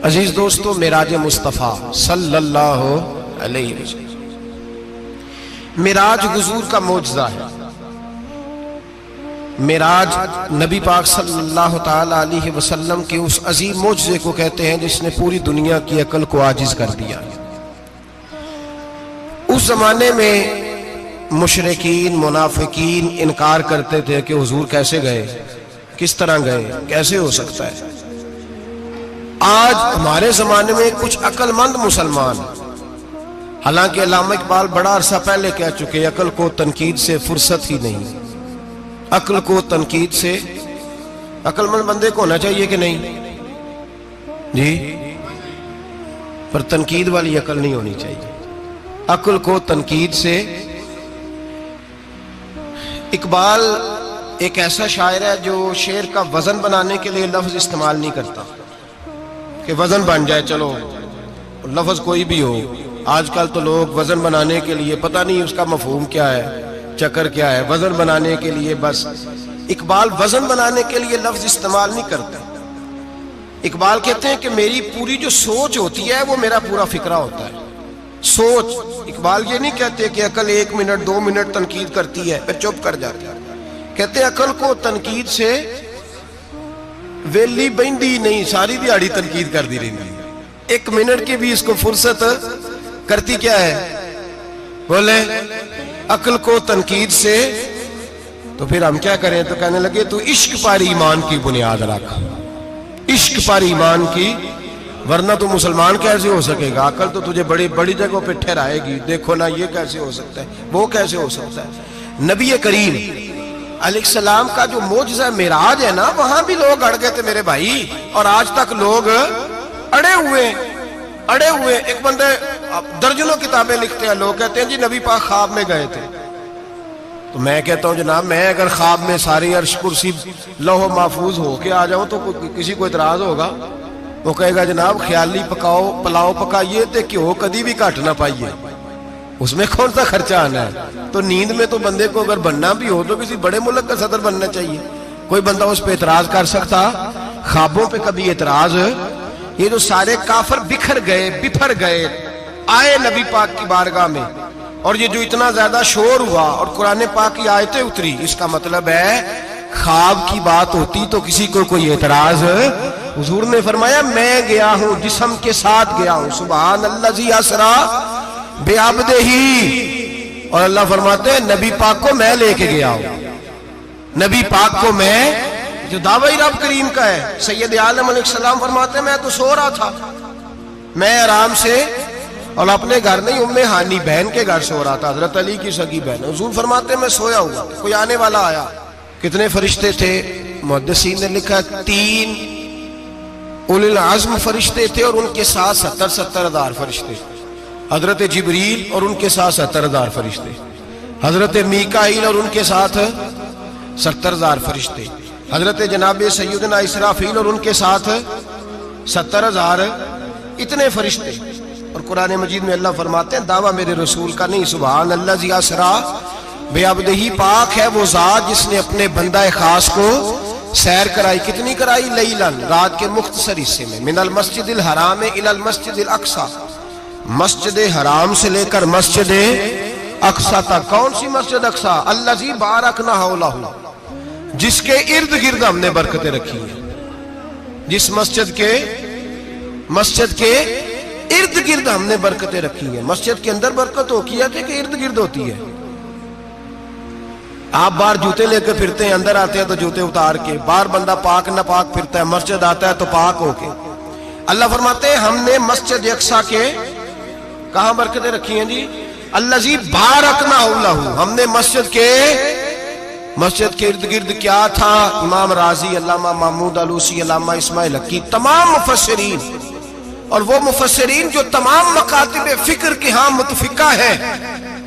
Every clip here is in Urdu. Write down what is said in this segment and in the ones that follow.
عزیز دوستو، معراج مصطفیٰ صلی اللہ علیہ وسلم، معراج حضور کا معجزہ ہے۔ معراج نبی پاک صلی اللہ تعالی علیہ وسلم کے اس عظیم معجزے کو کہتے ہیں جس نے پوری دنیا کی عقل کو عاجز کر دیا۔ اس زمانے میں مشرکین منافقین انکار کرتے تھے کہ حضور کیسے گئے، کس طرح گئے، کیسے ہو سکتا ہے۔ آج ہمارے زمانے میں کچھ عقل مند مسلمان، حالانکہ علامہ اقبال بڑا عرصہ پہلے کہہ چکے عقل کو تنقید سے فرصت ہی نہیں۔ عقل کو تنقید سے، عقل مند بندے کو ہونا چاہیے کہ نہیں جی، پر تنقید والی عقل نہیں ہونی چاہیے۔ عقل کو تنقید سے، اقبال ایک ایسا شاعر ہے جو شعر کا وزن بنانے کے لیے لفظ استعمال نہیں کرتا کہ وزن بن جائے، چلو لفظ کوئی بھی ہو۔ آج کل تو لوگ وزن بنانے کے لیے پتہ نہیں اس کا مفہوم کیا ہے، چکر کیا ہے، وزن بنانے کے لیے بس۔ اقبال وزن بنانے کے لیے لفظ استعمال نہیں کرتا۔ اقبال کہتے ہیں کہ میری پوری جو سوچ ہوتی ہے وہ میرا پورا فکرہ ہوتا ہے۔ سوچ، اقبال یہ نہیں کہتے کہ عقل 1 منٹ 2 منٹ تنقید کرتی ہے پھر چپ کر جاتی ہے۔ کہتے ہیں عقل کو تنقید سے ویلی بہندی نہیں، ساری دیہاڑی تنقید کر دی رہی، 1 منٹ کی بھی اس کو فرصت کرتی کیا ہے، بولے عقل کو تنقید سے۔ تو پھر ہم کیا کریں؟ تو کہنے لگے تو عشق پر ایمان کی بنیاد رکھ، عشق پر ایمان کی، ورنہ تو مسلمان کیسے ہو سکے گا؟ عقل تو تجھے بڑی بڑی جگہوں پہ ٹھہرائے گی، دیکھو نا یہ کیسے ہو سکتا ہے، وہ کیسے ہو سکتا ہے۔ نبی کریم علیہ السلام کا جو معجزہ معراج ہے نا، وہاں بھی لوگ اڑ گئے تھے میرے بھائی، اور آج تک لوگ اڑے ہوئے۔ ایک بندے درجنوں کتابیں لکھتے ہیں، لوگ کہتے ہیں جی نبی پاک خواب میں گئے تھے۔ تو میں کہتا ہوں جناب، میں اگر خواب میں ساری عرش کرسی لوح محفوظ ہو کے آ جاؤں تو کسی کو اعتراض ہوگا؟ وہ کہے گا جناب خیالی پلاؤ پکائیے تے کیوں کدی بھی گھٹ نہ پائیے، اس میں کون سا خرچہ آنا ہے؟ تو نیند میں تو بندے کو اگر بننا بھی ہو تو کسی بڑے ملک کا صدر بننا چاہیے۔ کوئی بندہ اس پہ اعتراض کر سکتا؟ خوابوں پہ کبھی اعتراض؟ یہ جو سارے کافر بکھر گئے آئے نبی پاک کی بارگاہ میں، اور یہ جو اتنا زیادہ شور ہوا اور قرآن پاک کی آیتیں اتری، اس کا مطلب ہے خواب کی بات ہوتی تو کسی کو کوئی اعتراض؟ حضور نے فرمایا میں گیا ہوں، جسم کے ساتھ گیا ہوں، سبحان الذی اسری بعبدہ، اور اللہ فرماتے ہیں نبی پاک کو میں لے کے گیا ہوں۔ نبی پاک کو میں، جو دعوی رب کریم کا ہے، سید عالم علیہ السلام فرماتے ہیں میں تو سو رہا تھا، میں آرام سے، اور اپنے گھر نہیں، ام ہانی بہن کے گھر سو رہا تھا، حضرت علی کی سگی بہن۔ حضور فرماتے ہیں میں سویا ہوا، کوئی آنے والا آیا۔ کتنے فرشتے تھے؟ محدثین نے لکھا 3 اولی العزم فرشتے تھے، اور ان کے ساتھ 70 ہزار فرشتے، حضرت جبریل اور ان کے ساتھ 70 ہزار فرشتے، حضرت میکائیل اور ان کے ساتھ 70 ہزار فرشتے، حضرت جناب سیدنا اسرافیل اور ان کے ساتھ 70 ہزار، اتنے فرشتے۔ اور قرآن مجید میں اللہ فرماتے ہیں دعویٰ میرے رسول کا نہیں، سبحان الذی اسری بعبدہ، پاک ہے وہ ذات جس نے اپنے بندہ خاص کو سیر کرائی۔ کتنی کرائی؟ لیلاً، رات کے مختصر حصے میں، من المسجد الحرام الی المسجد الاقصی، مسجد حرام سے لے کر مسجد اقصی تک۔ کون سی مسجد اقصی؟ الذی بارکنا حولہ، جس کے ارد گرد ہم نے برکتیں رکھی ہیں، جس مسجد کے ارد گرد ہم نے برکتیں رکھی ہیں۔ مسجد کے اندر برکت ہوتی ہے کہ ارد گرد ہوتی ہے؟ آپ باہر جوتے لے کے پھرتے ہیں، اندر آتے ہیں تو جوتے اتار کے، باہر بندہ پاک نہ پاک پھرتا ہے، مسجد آتا ہے تو پاک ہو کے۔ اللہ فرماتے ہیں ہم نے مسجد اقصی کے کہاں برکتیں رکھی ہیں جی؟ الذی بارکنا حولہ، ہم نے مسجد کے ارد گرد کیا تھا؟ امام راضی، علامہ محمود آلوسی، علامہ اسماعیل حقی، تمام مفسرین، اور وہ مفسرین جو تمام مکاتب فکر کے ہاں متفقہ ہے۔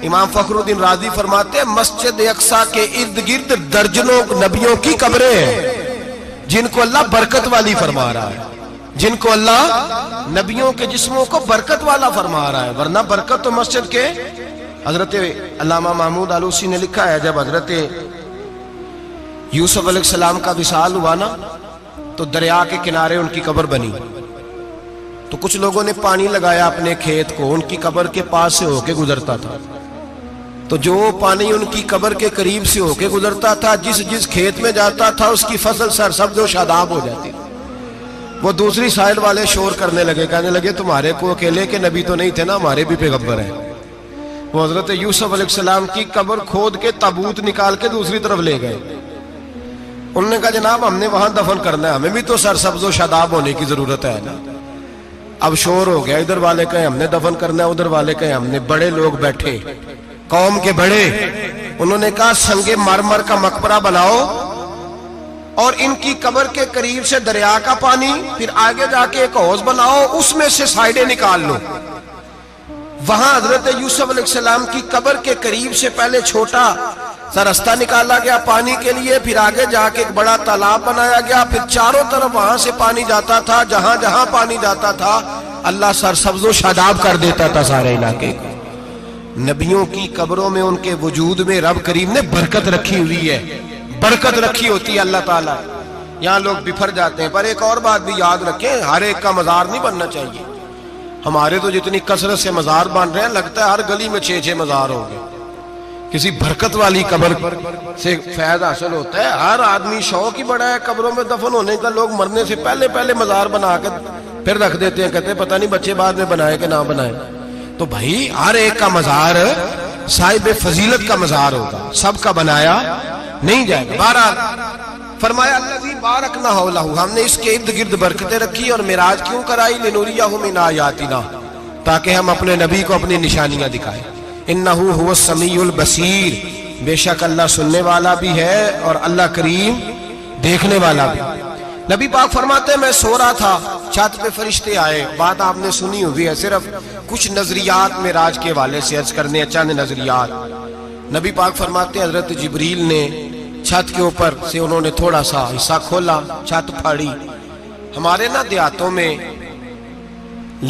امام فخر الدین رازی فرماتے ہیں مسجد اقصی کے ارد گرد درجنوں نبیوں کی قبریں ہیں جن کو اللہ برکت والی فرما رہا ہے، جن کو اللہ نبیوں کے جسموں کو برکت والا فرما رہا ہے، ورنہ برکت تو مسجد کے۔ حضرت علامہ محمود آلوسی نے لکھا ہے جب حضرت یوسف علیہ السلام کا وصال ہوا نا، تو دریا کے کنارے ان کی قبر بنی، تو کچھ لوگوں نے پانی لگایا اپنے کھیت کو، ان کی قبر کے پاس سے ہو کے گزرتا تھا، تو جو پانی ان کی قبر کے قریب سے ہو کے گزرتا تھا، جس کھیت میں جاتا تھا اس کی فصل سرسبز و شاداب ہو جاتی تھی۔ وہ دوسری سائڈ والے شور کرنے لگے، کہنے لگے تمہارے کو اکیلے کے نبی تو نہیں تھے نا، ہمارے بھی پیغمبر ہیں۔ وہ حضرت یوسف علیہ السلام کی قبر کھود کے تابوت نکال کے دوسری طرف لے گئے۔ انہوں نے کہا جناب ہم نے وہاں دفن کرنا ہے، ہمیں بھی تو سرسبز و شاداب ہونے کی ضرورت ہے نا۔ اب شور ہو گیا، ادھر والے کہیں ہم نے دفن کرنا ہے، ادھر والے کہیں ہم نے۔ بڑے لوگ بیٹھے، قوم کے بڑے، انہوں نے کہا سنگ مرمر کا مقبرہ بناؤ اور ان کی قبر کے قریب سے دریا کا پانی، پھر آگے جا کے ایک حوض بناؤ، اس میں سے سائڈیں نکال لو۔ وہاں حضرت یوسف علیہ السلام کی قبر کے قریب سے پہلے چھوٹا سا راستہ نکالا گیا پانی کے لیے، پھر آگے جا کے ایک بڑا تالاب بنایا گیا، پھر چاروں طرف وہاں سے پانی جاتا تھا، جہاں جہاں پانی جاتا تھا اللہ سرسبز و شاداب کر دیتا تھا سارے علاقے کو۔ نبیوں کی قبروں میں ان کے وجود میں رب کریم نے برکت رکھی ہوئی ہے، برکت رکھی ہوتی ہے اللہ تعالیٰ۔ یہاں لوگ بفر جاتے ہیں، پر ایک اور بات بھی یاد رکھیں، ہر ایک کا مزار نہیں بننا چاہیے۔ ہمارے تو جتنی کثرت سے مزار بن رہے ہیں، لگتا ہے ہر گلی میں 6 مزار ہوں گے۔ کسی برکت والی قبر سے فیض حاصل ہوتا ہے۔ ہر آدمی شوق ہی بڑا ہے قبروں میں دفن ہونے کا، لوگ مرنے سے پہلے مزار بنا کے پھر رکھ دیتے ہیں، کہتے ہیں پتہ نہیں بچے بعد میں بنائے کہ نہ بنائے۔ تو بھائی ہر ایک کا مزار صاحب فضیلت کا مزار ہوگا، سب کا بنایا نہیں جائے گا۔ بہرحال فرمایا الذی بارکنا حولہ، ہم نے اس کے ارد گرد برکتیں رکھی اور معراج کیوں کرائی؟ لنریہ من آیاتنا، تاکہ ہم اپنے نبی کو اپنی نشانیاں دکھائیں۔ انہ هو السمیع البصیر، بے شک اللہ سننے والا بھی ہے اور اللہ کریم دیکھنے والا بھی۔ نبی پاک فرماتے ہیں میں سو رہا تھا، چھت پہ فرشتے آئے، بات آپ نے سنی ہوئی ہے، صرف کچھ نظریات معراج کے حوالے سے عرض کرنے، چند نظریات۔ نبی پاک فرماتے ہیں حضرت جبریل نے چھت کے اوپر سے انہوں نے تھوڑا سا حصہ کھولا، چھت پھاڑی۔ ہمارے نا دیہاتوں میں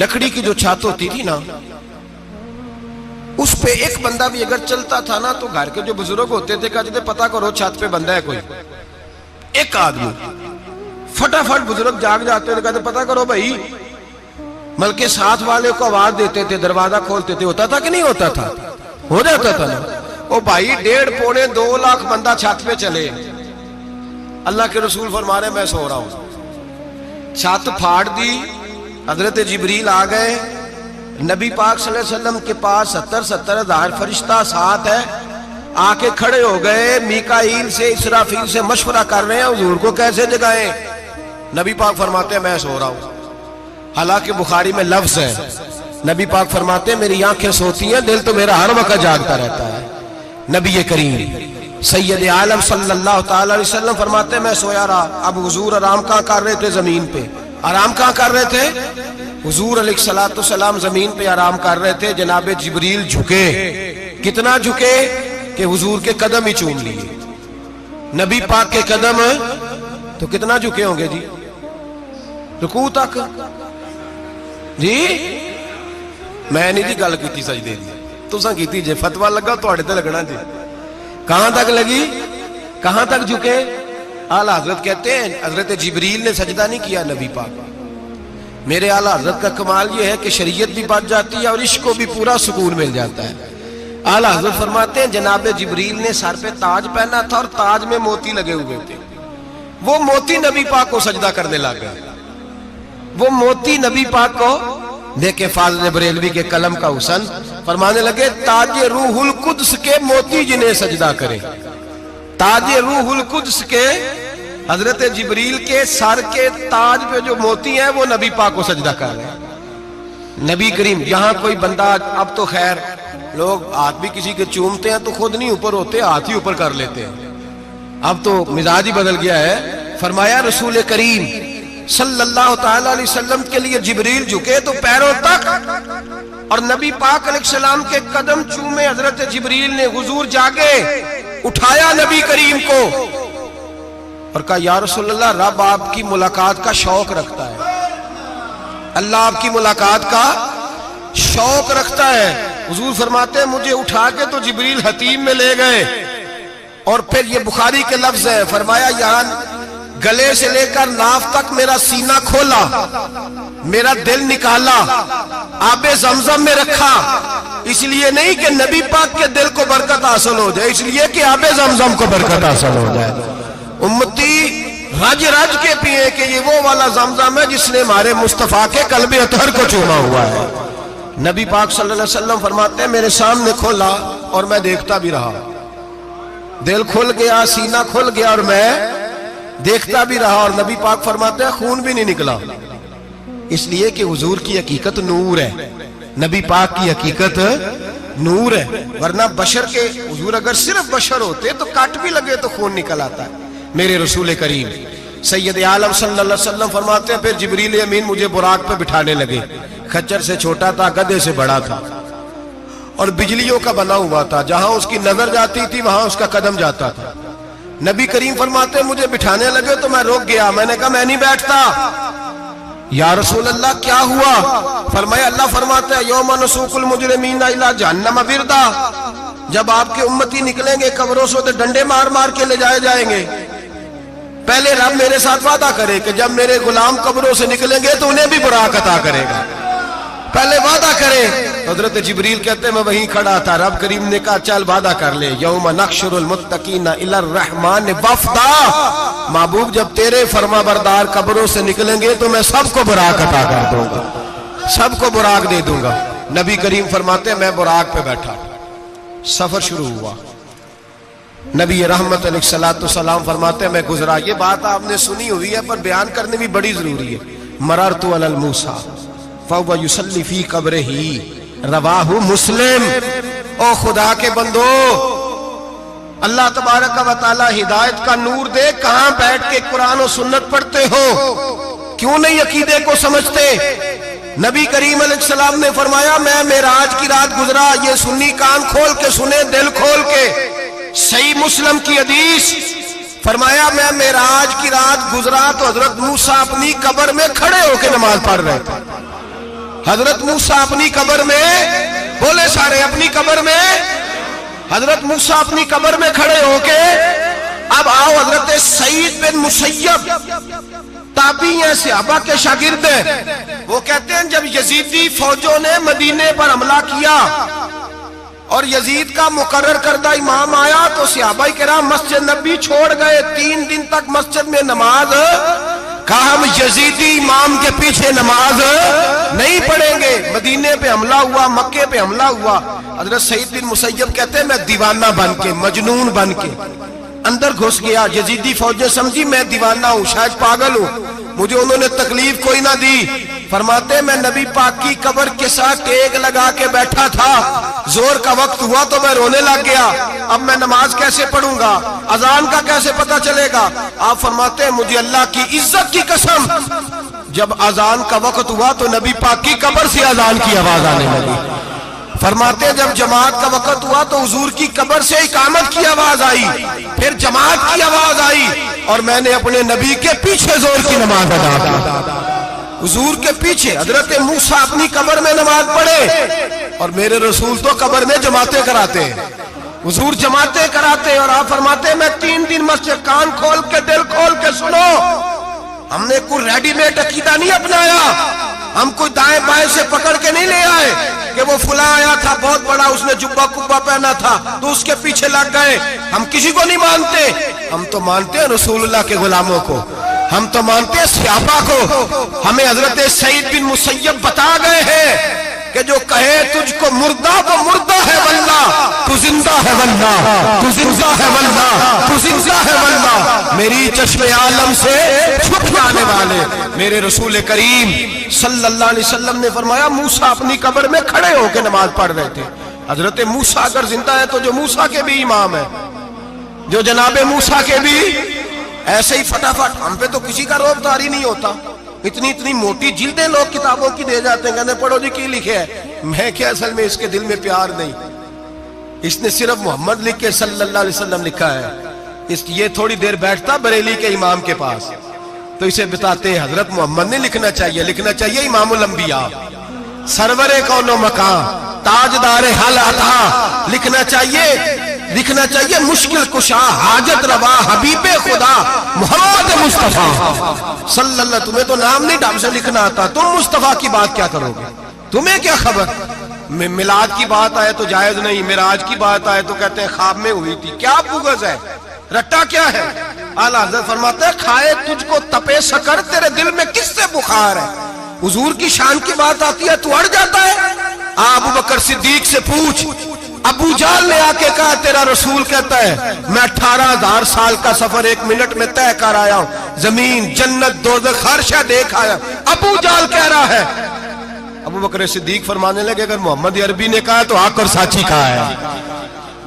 لکڑی کی جو چھت ہوتی تھی نا، اس پہ ایک بندہ بھی اگر چلتا تھا نا تو گھر کے جو بزرگ ہوتے تھے کہتے تھے پتہ کرو چھت پہ بندہ ہے کوئی۔ ایک آدمی فٹافٹ بزرگ جاگ جاتے تھے، کہتے پتہ کرو بھائی، بلکہ ساتھ والے کو آواز دیتے تھے، دروازہ کھولتے تھے۔ ہوتا تھا کہ نہیں ہوتا تھا؟ ہو جاتا تھا نا۔ او بھائی 1.5 پونے 2 لاکھ بندہ چھت پہ چلے، اللہ کے رسول فرما رہے میں سو رہا ہوں۔ چھت پھاڑ دی، حضرت جبریل آ گئے، نبی پاک صلی اللہ علیہ وسلم کے پاس 70 ہزار فرشتہ ساتھ ہے، آ کے کھڑے ہو گئے، میکائیل سے اسرافیل سے مشورہ کر رہے ہیں حضور کو کیسے جگائیں۔ نبی پاک فرماتے ہیں میں سو رہا ہوں۔ حالانکہ بخاری میں لفظ ہے، نبی پاک فرماتے ہیں میری آنکھیں سوتی ہیں، دل تو میرا ہر وقت جاگتا رہتا ہے۔ نبی کریم سید عالم صلی اللہ تعالی علیہ وسلم فرماتے ہیں میں سویا رہا۔ اب حضور آرام کہاں کر رہے تھے؟ زمین پہ۔ آرام کہاں کر رہے تھے؟ حضور علیہ السلام زمین پہ آرام کر رہے تھے، جناب جبریل جھکے۔ کتنا جھکے کہ حضور کے قدم ہی چوم لیے۔ نبی پاک کے قدم تو کتنا جھکے ہوں گے جی؟ رکوع تک جی؟ میں نہیں جی گل کی سجدے دی، تساں کیتی جے، فتویٰ لگا تواڈے تے لگنا جی۔ کہاں تک لگی؟ کہاں تک جھکے؟ اعلیٰ حضرت کہتے ہیں حضرت جبریل نے سجدہ نہیں کیا نبی پاک۔ میرے اعلیٰ حضرت کا کمال یہ ہے کہ شریعت بھی بچ جاتی ہے اور عشق کو بھی پورا سکون مل جاتا ہے۔ اعلیٰ حضرت فرماتے ہیں جناب جبریل نے سر پہ تاج پہنا تھا اور تاج میں موتی لگے ہوئے تھے، وہ موتی نبی پاک کو سجدہ کرنے لگ گئے۔ وہ موتی نبی پاک کو دیکھیں، فاضل بریلوی کے قلم کا حسن، فرمانے لگے تاج روح القدس کے موتی جنہیں سجدہ کرے۔ تاج روح القدس کے حضرت جبریل کے سر کے تاج پہ جو موتی ہیں وہ نبی پاک کو سجدہ کر رہے ہیں۔ نبی کریم یہاں کوئی بندہ، اب تو خیر لوگ ہاتھ بھی کسی کے چومتے ہیں تو خود نہیں اوپر ہوتے، ہاتھ ہی اوپر کر لیتے ہیں، اب تو مزاج ہی بدل گیا ہے۔ فرمایا رسول کریم صلی اللہ تعالی علیہ وسلم کے لیے جبریل جھکے تو پیروں تک، اور نبی پاک علیہ السلام کے قدم چومے حضرت جبریل نے۔ حضور جاگے، اٹھایا نبی کریم کو اور کہا یا رسول اللہ، رب آپ کی ملاقات کا شوق رکھتا ہے، اللہ آپ کی ملاقات کا شوق رکھتا ہے۔ حضور فرماتے ہیں مجھے اٹھا کے تو جبریل حتیم میں لے گئے، اور پھر یہ بخاری کے لفظ ہے، فرمایا یہاں گلے سے لے کر ناف تک میرا سینہ کھولا، میرا دل نکالا، آب زمزم میں رکھا، اس لیے نہیں کہ نبی پاک کے دل کو برکت حاصل ہو جائے، اس لیے کہ آب زمزم کو برکت حاصل ہو جائے۔ امتی رج رج کے پیئے کہ یہ وہ والا زمزم ہے جس نے ہمارے مصطفیٰ کے قلب اطہر کو چوما ہوا ہے۔ نبی پاک صلی اللہ علیہ وسلم فرماتے ہیں میرے سامنے کھولا اور میں دیکھتا بھی رہا، دل کھل گیا، سینہ کھل گیا اور میں دیکھتا بھی رہا، اور نبی پاک فرماتے ہیں خون بھی نہیں نکلا، اس لیے کہ حضور کی حقیقت نور ہے، نبی پاک کی حقیقت نور ہے، ورنہ بشر کے حضور اگر صرف بشر ہوتے تو کٹ بھی لگے تو خون نکل آتا ہے۔ میرے رسول کریم سید عالم صلی اللہ علیہ وسلم فرماتے ہیں پھر جبریل امین مجھے براق پہ بٹھانے لگے، خچر سے چھوٹا تھا، گدھے سے بڑا تھا، اور بجلیوں کا بنا ہوا تھا، جہاں اس کی نظر جاتی تھی وہاں اس کا قدم جاتا تھا۔ نبی کریم فرماتے ہیں مجھے بٹھانے لگے تو میں رک گیا، میں نے کہا میں نہیں بیٹھتا۔ یا رسول اللہ کیا ہوا؟ فرمایا اللہ فرماتا ہے یوم نسوق المجرمین الی جہنم وردا، جب آپ کے امتی نکلیں گے قبروں سے تو ڈنڈے مار مار کے لے جائے جائیں گے۔ پہلے رب میرے ساتھ وعدہ کرے کہ جب میرے غلام قبروں سے نکلیں گے تو انہیں بھی براق عطا کرے گا، پہلے وعدہ کرے۔ حضرت جبریل کہتے ہیں میں وہیں کھڑا تھا، رب کریم نے کہا چل وعدہ کر لے، یوم نحشر المتقین الی الرحمن وفدا، محبوب جب تیرے فرما بردار قبروں سے نکلیں گے تو میں سب کو براق عطا کر دوں گا، سب کو براق دے دوں گا۔ نبی کریم فرماتے ہیں میں براق پہ بیٹھا، سفر شروع ہوا، نبی رحمت علیہ الصلوۃ والسلام فرماتے ہیں میں گزرا۔ یہ بات آپ نے سنی ہوئی ہے پر بیان کرنے بھی بڑی ضروری ہے۔ مررت علی الموسیٰ فہو یصلی فی قبرہ، رواہ مسلم۔ او خدا کے بندو، اللہ تبارک و تعالی ہدایت کا نور دے، کہاں بیٹھ کے قرآن و سنت پڑھتے ہو؟ کیوں نہیں عقیدے کو سمجھتے؟ نبی کریم علیہ السلام نے فرمایا میں معراج کی رات گزرا، یہ سنی کان کھول کے سنے، دل کھول کے، صحیح مسلم کی حدیث، فرمایا میں معراج کی رات گزرا تو حضرت موسیٰ اپنی قبر میں کھڑے ہو کے نماز پڑھ رہے تھے۔ حضرت موسیٰ اپنی قبر میں، بولے سارے اپنی قبر میں، حضرت موسیٰ اپنی قبر میں کھڑے ہو کے۔ اب آؤ حضرت سعید بن مسیب تابعی ہیں، صحابہ کے شاگرد ہیں، وہ کہتے ہیں جب یزیدی فوجوں نے مدینے پر حملہ کیا اور یزید کا مقرر کردہ امام آیا تو صحابہ کرام مسجد نبی چھوڑ گئے، 3 دن تک مسجد میں نماز، کہا ہم یزیدی امام کے پیچھے نماز نہیں پڑھیں گے۔ مدینے پہ حملہ ہوا، مکے پہ حملہ ہوا، حضرت سعید بن مسیب کہتے ہیں میں دیوانہ بن کے، مجنون بن کے اندر گھس گیا۔ یزیدی فوجیں سمجھی میں دیوانہ ہوں، شاید پاگل ہوں، مجھے انہوں نے تکلیف کوئی نہ دی۔ فرماتے ہیں میں نبی پاک کی قبر کے ساتھ ٹیک لگا کے بیٹھا تھا، زور کا وقت ہوا تو میں رونے لگ گیا، اب میں نماز کیسے پڑھوں گا، اذان کا کیسے پتہ چلے گا؟ آپ فرماتے ہیں مجھے اللہ کی عزت کی قسم، جب اذان کا وقت ہوا تو نبی پاک کی قبر سے اذان کی آواز آنے لگی۔ فرماتے ہیں جب جماعت کا وقت ہوا تو حضور کی قبر سے اقامت کی آواز آئی، پھر جماعت کی آواز آئی، اور میں نے اپنے نبی کے پیچھے زور کی نماز ادا کی، حضور کے پیچھے۔ حضرت موسیٰ اپنی قبر میں نماز پڑھے اور میرے رسول تو قبر میں جماعتیں کراتے ہیں، حضور جماعتیں کراتے، اور آپ فرماتے ہیں میں 3 دن مسجد، کان کھول کے دل کھول کے سنو، ہم نے کوئی ریڈی میڈ عقیدہ نہیں اپنایا، ہم کوئی دائیں بائیں سے پکڑ کے نہیں لے آئے کہ وہ فلاں آیا تھا بہت بڑا، اس نے جبہ کبہ پہنا تھا تو اس کے پیچھے لگ گئے۔ ہم کسی کو نہیں مانتے، ہم تو مانتے ہیں رسول اللہ کے غلاموں کو، ہم تو مانتے ہیں صحابہ کو۔ ہمیں حضرت سعید بن مسیب بتا گئے ہیں کہ جو کہے تجھ کو مردہ وہ مردہ ہے واللہ، تو زندہ ہے واللہ، تو زندہ ہے واللہ، تو زندہ ہے واللہ، میری چشم عالم سے چھپ جانے والے میرے رسول کریم صلی اللہ علیہ وسلم نے فرمایا موسیٰ اپنی قبر میں کھڑے ہو کے نماز پڑھ رہے تھے۔ حضرت موسیٰ اگر زندہ ہے تو جو موسیٰ کے بھی امام ہے، جو جناب موسیٰ کے بھی، ایسے ہی فٹافٹ ہم پہ تو کسی کا روب طاری نہیں ہوتا، اتنی موٹی جلدیں لوگ کتابوں کی دے جاتے ہیں، کہتے ہیں پڑھو جی کی لکھے ہے، میں کیا اصل میں اس کے دل میں پیار نہیں، اس نے صرف محمد لکھ کے صلی اللہ علیہ وسلم لکھا ہے، یہ تھوڑی دیر بیٹھتا بریلی کے امام کے پاس تو اسے بتاتے ہیں حضرت محمد نے لکھنا چاہیے، لکھنا چاہیے امام الانبیاء، سرور کون و مکان، تاجدار حل عطا، لکھنا چاہیے لکھنا چاہیے مشکل کشا حاجت روا حبیب خدا محمد مصطفیٰ صلی اللہ. تمہیں تو نام نہیں ڈھنگ سے لکھنا آتا, تم مصطفیٰ کی بات کیا کرو گے؟ تمہیں کیا خبر؟ میلاد کی بات آئے تو جائز نہیں, معراج کی بات آئے تو کہتے ہیں خواب میں ہوئی تھی. کیا بغض ہے, رٹا کیا ہے؟ اعلیٰ حضرت فرماتے ہیں کھائے تجھ کو تپے سکر, تیرے دل میں کس سے بخار ہے؟ حضور کی شان کی بات آتی ہے تو اڑ جاتا ہے. ابو بکر صدیق سے پوچھ, ابو جہل نے آ کے کہا تیرا رسول کہتا ہے میں 18,000 سال کا سفر 1 منٹ میں طے کر آیا ہوں, زمین جنت دوزخ ہر شے دیکھ آیا. ابو جہل کہہ رہا ہے. ابو بکر صدیق فرمانے لگے اگر محمد عربی نے کہا ہے تو حق اور سچی کہا ہے,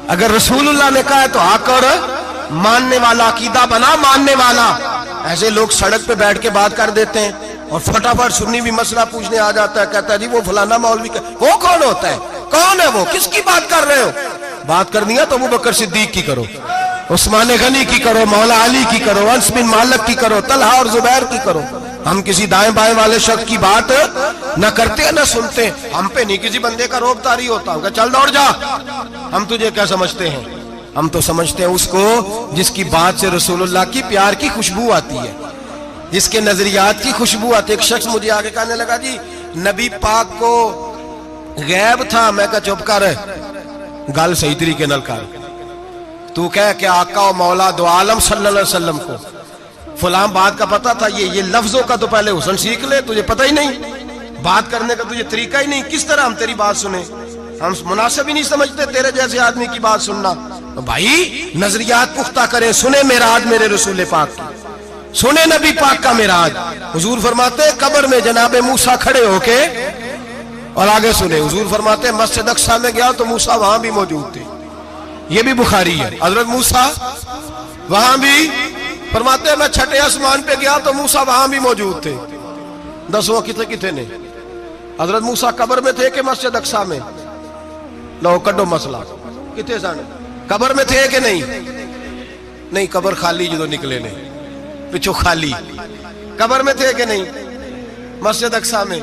اگر رسول اللہ نے کہا ہے تو حق اور ماننے والا, عقیدہ بنا ماننے والا. ایسے لوگ سڑک پہ بیٹھ کے بات کر دیتے ہیں اور فٹافٹ سنی بھی مسئلہ پوچھنے آ جاتا ہے, کہتا ہے جی وہ فلانا مولوی وہ کون ہوتا ہے, کون ہے وہ, کس کی بات کر رہے ہو؟ بات کرنی ہے تو ابو بکر صدیق کی کرو, عثمان غنی کی کرو, مولا علی کی کرو, انس بن مالک کی کرو, طلحہ اور زبیر کی کرو. ہم کسی دائیں بائیں والے شخص کی بات نہ کرتے نہ سنتے. ہم پہ نہیں کسی بندے کا روب طاری ہوتا, کہ چل دوڑ جا. ہم تجھے کیا سمجھتے ہیں؟ ہم تو سمجھتے ہیں اس کو جس کی بات سے رسول اللہ کی پیار کی خوشبو آتی ہے, جس کے نظریات کی خوشبو آتی ہے. ایک شخص مجھے آگے کہنے لگا جی نبی پاک کو غیب تھا. میں کہا چپ کر, گل صحیح طریقے نال کر. تو کہہ کہ آقا و مولا دو عالم صلی اللہ علیہ وسلم کو فلاں بات کا پتہ تھا, یہ لفظوں کا تو پہلے حسن سیکھ لے, تجھے پتہ ہی نہیں, بات کرنے کا تجھے طریقہ ہی نہیں. کس طرح ہم تیری بات سنیں؟ ہم مناسب ہی نہیں سمجھتے تیرے جیسے آدمی کی بات سننا. بھائی نظریات پختہ کریں, سنیں معراج میرے رسول پاک کی, سنیں نبی پاک کا معراج. حضور فرماتے ہیں قبر میں جناب موسیٰ کھڑے ہو کے, اور آگے سنیں حضور فرماتے ہیں مسجد اقصیٰ میں گیا تو موسیٰ وہاں بھی موجود تھے. یہ بھی بخاری ہے. حضرت موسیٰ وہاں بھی, فرماتے ہیں میں 6 آسمان پہ گیا تو موسیٰ وہاں بھی موجود تھے. 10 کتنے نے حضرت موسیٰ قبر میں تھے کہ مسجد اقصیٰ میں؟ لو کڈو مسئلہ, کتنے سن قبر میں تھے کہ نہیں؟ قبر خالی جو نکلے نے پچھو خالی, قبر میں تھے کہ نہیں؟ مسجد اقصیٰ میں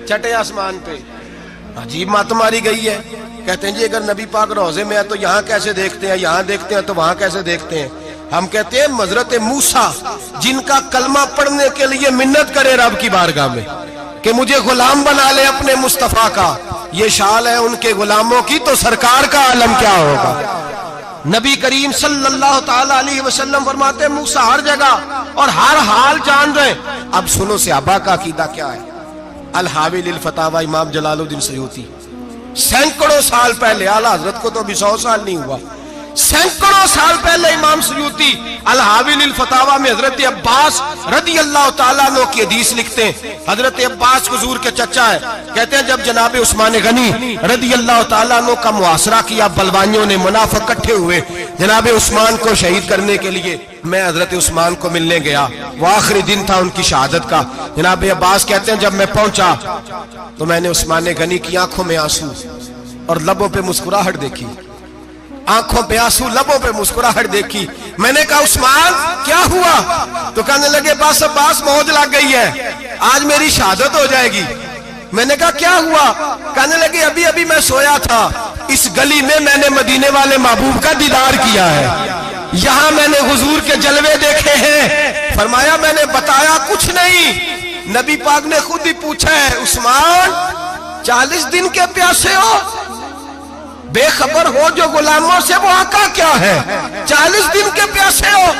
6 آسمان پہ. عجیب مات ماری گئی ہے. کہتے ہیں جی اگر نبی پاک روضے میں ہے تو یہاں کیسے دیکھتے ہیں, یہاں دیکھتے ہیں تو وہاں کیسے دیکھتے ہیں؟ ہم کہتے ہیں حضرت موسیٰ جن کا کلمہ پڑھنے کے لیے منت کرے رب کی بارگاہ میں کہ مجھے غلام بنا لے اپنے مصطفیٰ کا, یہ شال ہے ان کے غلاموں کی, تو سرکار کا عالم کیا ہوگا؟ نبی کریم صلی اللہ تعالی علیہ وسلم فرماتے ہیں موسیٰ ہر جگہ اور ہر حال جان رہے. اب سنو صحابہ کا عقیدہ کیا ہے. الحاوی للفتاوی امام جلال الدین سیوطی سینکڑوں سال پہلے, اعلیٰ حضرت کو تو ابھی 100 سال نہیں ہوا, سینکڑوں سال پہلے امام سیوطی الحاوی للفتاوی میں حضرت عباس رضی اللہ تعالیٰ عنہ کی حدیث لکھتے ہیں. حضرت عباس حضور کے چچا ہے. کہتے ہیں جب جناب عثمان غنی رضی اللہ تعالیٰ عنہ کا محاصرہ کیا, بلوانیوں نے منافق اکٹھے ہوئے جناب عثمان کو شہید کرنے کے لیے, میں حضرت عثمان کو ملنے گیا, وہ آخری دن تھا ان کی شہادت کا. جناب عباس کہتے ہیں جب میں پہنچا تو میں نے عثمان غنی کی آنکھوں میں آنسو اور لبوں پہ مسکراہٹ دیکھی, آنکھوں پہ آنسو لبوں پہ مسکراہٹ دیکھی. میں نے کہا عثمان کیا ہوا؟ تو کہنے لگے بس عباس موج لگ گئی ہے, آج میری شہادت ہو جائے گی. میں نے کہا کیا ہوا؟ کہنے لگے ابھی ابھی میں سویا تھا, اس گلی میں نے مدینے والے محبوب کا دیدار کیا ہے, یہاں میں نے حضور کے جلوے دیکھے ہیں. فرمایا میں نے بتایا کچھ نہیں. نبی پاک نے خود ہی پوچھا ہے عثمان 40 دن کے پیاسے ہو, بے خبر ہو جو غلاموں سے وہ آقا کیا ہے, 40 دن کے پیاسے ہو.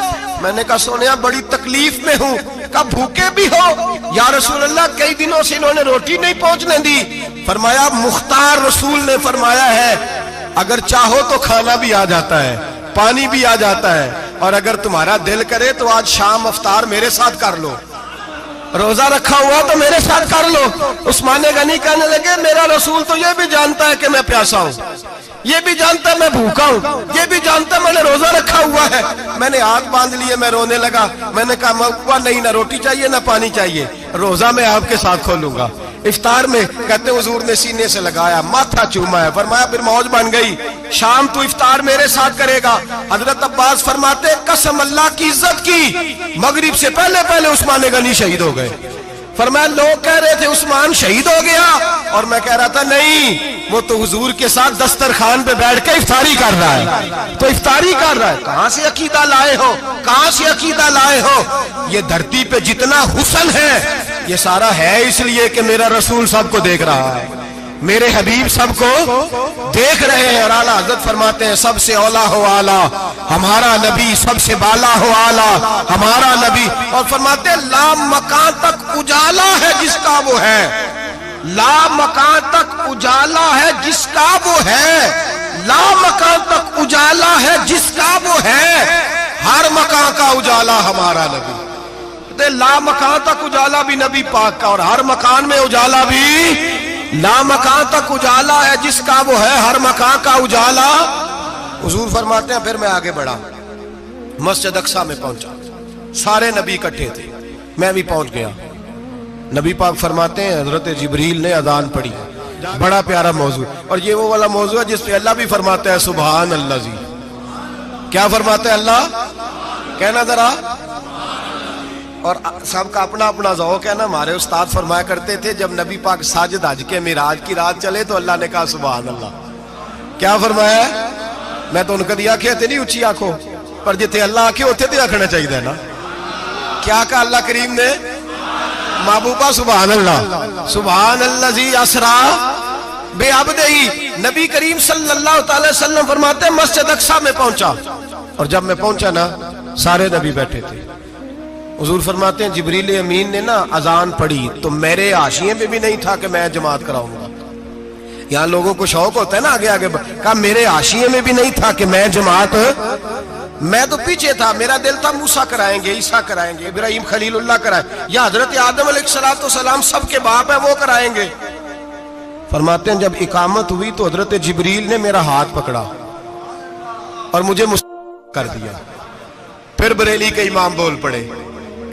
میں نے کہا سونیا بڑی تکلیف میں ہوں. کہا بھوکے بھی ہو؟ یا رسول اللہ کئی دنوں سے انہوں نے روٹی نہیں پہنچنے دی. فرمایا مختار رسول نے فرمایا ہے اگر چاہو تو کھانا بھی آ جاتا ہے, پانی بھی آ جاتا ہے, اور اگر تمہارا دل کرے تو آج شام افطار میرے ساتھ کر لو, روزہ رکھا ہوا تو میرے ساتھ کر لو. عثمان غنی کہنے لگے میرا رسول تو یہ بھی جانتا ہے کہ میں پیاسا ہوں, یہ بھی جانتا ہے میں بھوکا ہوں, یہ بھی جانتا ہے میں نے روزہ رکھا ہوا ہے. میں نے ہاتھ باندھ لیے, میں رونے لگا. میں نے کہا نہیں, نہ روٹی چاہیے نہ پانی چاہیے, روزہ میں آپ کے ساتھ کھولوں گا. افطار میں کہتے حضور نے سینے سے لگایا, ماتھا چوما ہے, فرمایا پھر موج بن گئی, شام تو افطار میرے ساتھ کرے گا. حضرت عباس فرماتے قسم اللہ کی عزت کی مغرب سے پہلے عثمان غنی شہید ہو گئے. فرمایا لوگ کہہ رہے تھے عثمان شہید ہو گیا, اور میں کہہ رہا تھا نہیں، وہ تو حضور کے ساتھ دسترخوان پہ بیٹھ کے افطاری کر رہا ہے، تو افطاری کر رہا ہے۔ کہاں سے عقیدہ لائے ہو، کہاں سے عقیدہ لائے ہو؟ یہ دھرتی پہ جتنا حسن ہے یہ سارا ہے اس لیے کہ میرا رسول سب کو دیکھ رہا ہے، میرے حبیب سب کو دیکھ رہے ہیں۔ اور اعلیٰ حضرت فرماتے ہیں سب سے اولا ہو اعلیٰ ہمارا نبی، سب سے بالا ہو اعلیٰ ہمارا نبی۔ اور فرماتے ہیں لا مکان تک اجالا ہے جس کا وہ ہے، لا مکان تک اجالا ہے جس کا وہ ہے، لا مکان تک اجالا ہے جس کا وہ ہے، ہر مکان کا اجالا ہمارا نبی۔ لا مکان تک اجالا بھی نبی پاک کا، اور ہر مکان میں اجالا بھی، لا مکان تک اجالا ہے جس کا وہ ہے، ہر مکان کا اجالا۔ حضور فرماتے ہیں پھر میں آگے بڑھا، مسجد اقصی میں پہنچا، سارے نبی اکٹھے تھے، میں بھی پہنچ گیا۔ نبی پاک فرماتے ہیں حضرت جبریل نے اذان پڑھی، بڑا پیارا موضوع، اور یہ وہ والا موضوع ہے جس پہ اللہ بھی فرماتا ہے سبحان اللہ جی۔ کیا فرماتا ہے اللہ؟ کہنا ذرا۔ اور سب کا اپنا اپنا ذوق ہے نا۔ ہمارے استاد فرمایا کرتے تھے جب نبی پاک ساجد حج کے معراج کی رات چلے تو اللہ نے کہا سبحان اللہ۔ کیا فرمایا؟ میں تو ان کو دیا کہ نہیں اچھی آنکھوں پر جتنے اللہ آنکھیں ہوتے تھے رکھنا چاہیے نا۔ کیا کہا اللہ کریم نے؟ محبوبہ سبحان اللہ، سبحان الذی اسرا بعبدہ۔ نبی کریم صلی اللہ تعالی وسلم فرماتے ہیں مسجد اقصی میں پہنچا، اور جب میں پہنچا نا سارے نبی بیٹھے تھے۔ حضور فرماتے ہیں جبریل امین نے نا اذان پڑھی تو میرے حاشیے میں بھی نہیں تھا کہ میں جماعت کراؤں گا۔ یہاں لوگوں کو شوق ہوتا ہے نا آگے آگے، کہا میرے حاشیے میں بھی نہیں تھا کہ میں جماعت، میں تو پیچھے تھا، میرا دل تھا موسیٰ کرائیں گے، عیسیٰ کرائیں گے، ابراہیم خلیل اللہ کرائیں، یا حضرت آدم علیہ السلام سب کے باپ ہے وہ کرائیں گے۔ فرماتے ہیں جب اقامت ہوئی تو حضرت جبریل نے میرا ہاتھ پکڑا اور مجھے کر دیا۔ پھر بریلی کے امام بول پڑے،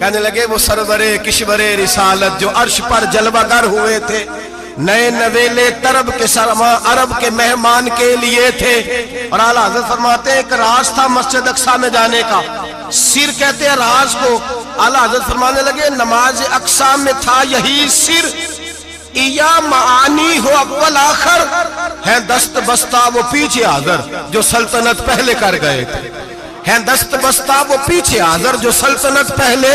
کہنے لگے وہ سرورے کشورے رسالت جو عرش پر جلوہ گر ہوئے تھے، نئے نویلے طرب کے سرما عرب کے مہمان کے لیے تھے۔ اور اعلیٰ حضرت فرماتے ہیں ایک راز تھا مسجد اقصی میں جانے کا، سر کہتے ہیں راز کو۔ اعلیٰ حضرت فرمانے لگے نماز اقصی میں تھا یہی سر، یا معانی ہو اول آخر، ہے دست بستہ وہ پیچھے حاضر جو سلطنت پہلے کر گئے تھے، ہیں دست بستہ وہ پیچھے حاضر جو سلطنت پہلے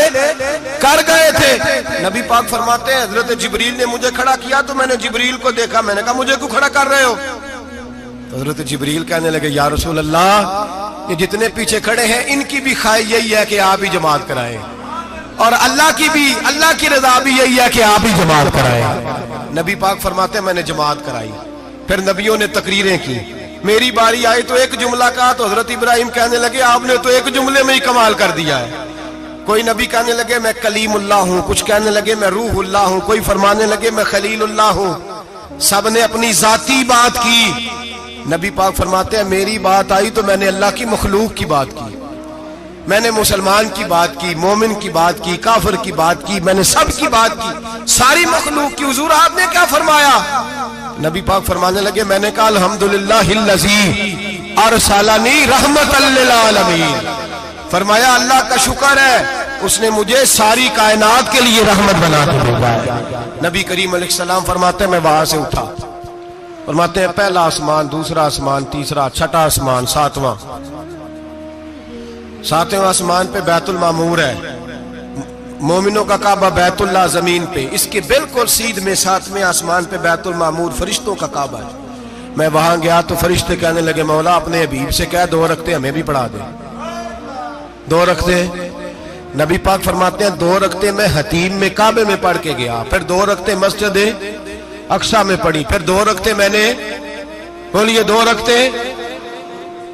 کر گئے تھے۔ نبی پاک فرماتے ہیں حضرت جبریل نے مجھے کھڑا کیا تو میں نے جبریل کو دیکھا، میں نے کہا مجھے کیوں کھڑا کر رہے ہو؟ تو حضرت جبریل کہنے لگے یا رسول اللہ یہ جتنے پیچھے کھڑے ہیں ان کی بھی خواہش یہی ہے کہ آپ ہی جماعت کرائیں، اور اللہ کی رضا بھی یہی ہے کہ آپ ہی جماعت کرائیں۔ نبی پاک فرماتے ہیں میں نے جماعت کرائی، پھر نبیوں نے تقریریں کی، میری باری آئی تو ایک جملہ کہا تو حضرت ابراہیم کہنے لگے آپ نے تو ایک جملے میں ہی کمال کر دیا ہے۔ کوئی نبی کہنے لگے میں کلیم اللہ ہوں، کچھ کہنے لگے میں روح اللہ ہوں، کوئی فرمانے لگے میں خلیل اللہ ہوں، سب نے اپنی ذاتی بات کی۔ نبی پاک فرماتے ہیں میری بات آئی تو میں نے اللہ کی مخلوق کی بات کی، میں نے مسلمان کی بات کی، مومن کی بات کی، کافر کی بات کی، میں نے سب کی بات کی، ساری مخلوق کی۔ حضور آپ نے کیا فرمایا؟ نبی پاک فرمانے لگے میں نے کہا الحمدللہ الذی ارسلنی رحمت للعالمین، فرمایا اللہ کا شکر ہے اس نے مجھے ساری کائنات کے لیے رحمت بنا کے بھیجا ہے۔ نبی کریم علیہ السلام فرماتے ہیں میں وہاں سے اٹھا، فرماتے ہیں پہلا آسمان، دوسرا آسمان، تیسرا، چھٹا آسمان، ساتواں آسمان پہ بیت المعمور ہے، مومنوں کا کعبہ بیت اللہ زمین پہ، اس کے بالکل سیدھ میں ساتویں آسمان پہ بیت المعمور فرشتوں کا کعبہ ہے۔ میں وہاں گیا تو فرشتے کہنے لگے مولا اپنے حبیب سے کہہ 2 رکعتیں ہمیں بھی پڑھا دے، 2 رکعتیں۔ نبی پاک فرماتے ہیں 2 رکعتیں میں حتیم میں کعبے میں پڑھ کے گیا، پھر 2 رکعتیں مسجد اقصی میں پڑھی، پھر 2 رکعتیں میں نے بولیے 2 رکعتیں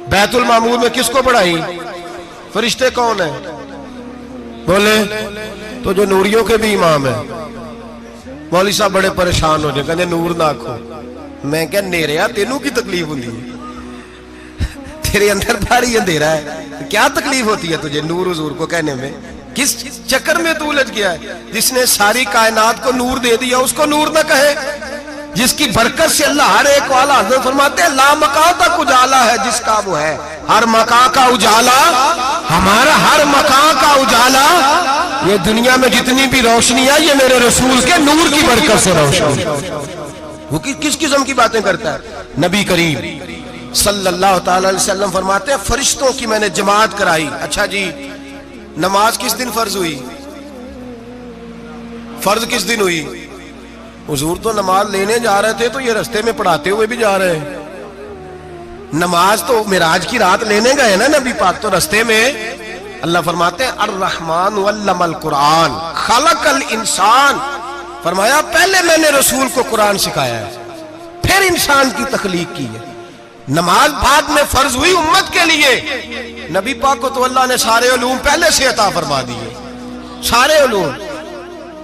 بیت المعمور میں کس کو پڑھائی؟ فرشتے کون ہیں بولے؟ تو جو نوریوں کے بھی امام ہیں۔ مولوی صاحب بڑے پریشان ہو جائے، کہنے نور نہ آکھو۔ میں کہ نیریا تینوں کی تکلیف ہوتی ہے، تیرے اندر بھاری اندھیرا ہے، کیا تکلیف ہوتی ہے تجھے نور حضور کو کہنے میں؟ کس چکر میں تو الجھ گیا ہے؟ جس نے ساری کائنات کو نور دے دیا اس کو نور نہ کہے؟ جس کی برکت سے اللہ ہر ایک والا، حضرت فرماتے ہیں لا مکان تک اجالا ہے جس کا وہ ہے، ہر مکان کا اجالا ہمارا، ہر مکان کا اجالا، یہ دنیا میں جتنی بھی روشنی ہے یہ میرے رسول کے نور کی برکت سے روشنی۔ وہ کس قسم کی باتیں کرتا ہے؟ نبی کریم صلی اللہ تعالی علیہ وسلم فرماتے ہیں فرشتوں کی میں نے جماعت کرائی. اچھا جی نماز کس دن فرض ہوئی؟ فرض کس دن ہوئی؟ حضور تو نماز لینے جا رہے تھے تو یہ رستے میں پڑھاتے ہوئے بھی جا رہے ہیں. نماز تو معراج کی رات لینے گئے نا نبی پاک، تو رستے میں اللہ فرماتے ہیں الرحمن علم القرآن خلق الانسان، فرمایا پہلے میں نے رسول کو قرآن سکھایا ہے پھر انسان کی تخلیق کی ہے. نماز بعد میں فرض ہوئی امت کے لیے. نبی پاک کو تو اللہ نے سارے علوم پہلے سے عطا فرما دیے، سارے علوم.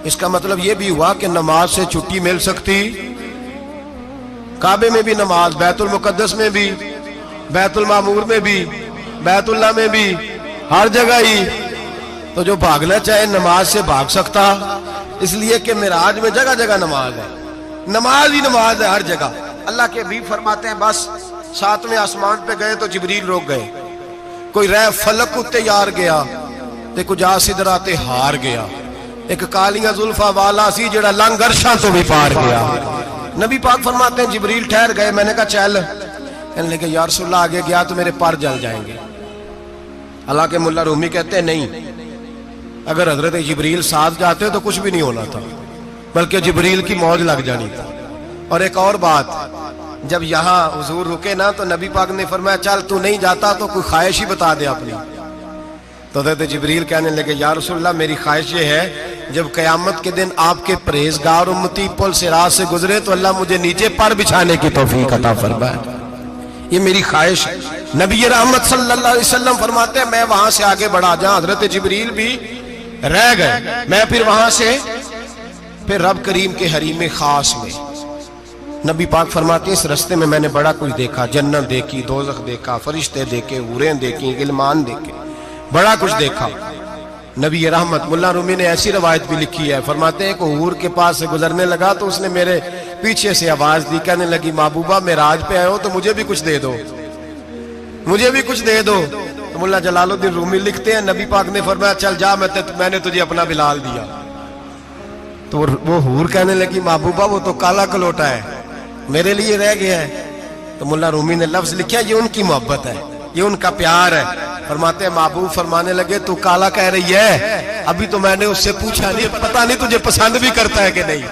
اس کا مطلب یہ بھی ہوا کہ نماز سے چھٹی مل سکتی؟ کعبے میں بھی نماز، بیت المقدس میں بھی، بیت المعمور میں بھی، بیت اللہ میں بھی، ہر جگہ ہی. تو جو بھاگنا چاہے نماز سے بھاگ سکتا، اس لیے کہ معراج میں جگہ جگہ نماز ہے، نماز ہی نماز ہے ہر جگہ. اللہ کے حبیب فرماتے ہیں بس 7ویں آسمان پہ گئے تو جبریل روک گئے. کوئی رہ فلک اتے یار گیا تے کجا سدرا تے ہار گیا. ایک کالیاں زلفاں والا سی جڑا لنگ عرشاں تو بھی پار گیا. نبی پاک فرماتے ہیں جبریل ٹھہر گئے. میں نے کہا چل، کہنے لگے یا رسول اللہ آگے گیا تو میرے پر جل جائیں گے. حالانکہ ملا رومی کہتے ہیں نہیں، اگر حضرت جبریل ساتھ جاتے تو کچھ بھی نہیں ہونا تھا، بلکہ جبریل کی موج لگ جانی تھی. اور ایک اور بات، جب یہاں حضور رکے نا تو نبی پاک نے فرمایا چل تو نہیں جاتا تو کوئی خواہش ہی بتا دے اپنی. تو حضرت جبریل کہنے لگے یا رسول اللہ میری خواہش یہ ہے جب قیامت کے دن آپ کے پرہیزگار امتی پل صراط سے گزرے تو اللہ مجھے نیچے پر بچھانے کی توفیق عطا فرمائے. یہ میری خواہش ہے. نبی رحمت صلی اللہ علیہ وسلم فرماتے ہیں میں وہاں سے آگے بڑھا جہاں حضرت جبریل بھی رہ گئے، میں پھر وہاں سے پھر رب کریم کے حریم خاص میں. نبی پاک فرماتے ہیں اس رستے میں میں نے بڑا کچھ دیکھا، جنت دیکھی، دوزخ دیکھا، فرشتے دیکھے، حوریں دیکھی، غلمان دیکھے، بڑا کچھ دیکھا. نبی رحمت ملا رومی نے ایسی روایت بھی لکھی ہے، فرماتے ہیں کہ حور کے پاس سے گزرنے لگا تو اس نے میرے پیچھے سے آواز دی، کہنے لگی محبوبہ معراج پہ آئے ہو تو مجھے بھی کچھ دے دو، مجھے بھی کچھ دے دو. تو ملا جلال الدین رومی لکھتے ہیں نبی پاک نے فرمایا چل جا میں نے تجھے اپنا بلال دیا. تو وہ حور کہنے لگی محبوبہ وہ تو کالا کلوٹا ہے، میرے لیے رہ گیا ہے. تو ملا رومی نے لفظ لکھا یہ ان کی محبت ہے، یہ ان کا پیار ہے. فرماتے ہیں محبوب فرمانے لگے تو کالا کہہ رہی ہے، ابھی تو میں نے اس سے پوچھا نہیں، پتہ نہیں تجھے پسند بھی کرتا ہے کہ نہیں،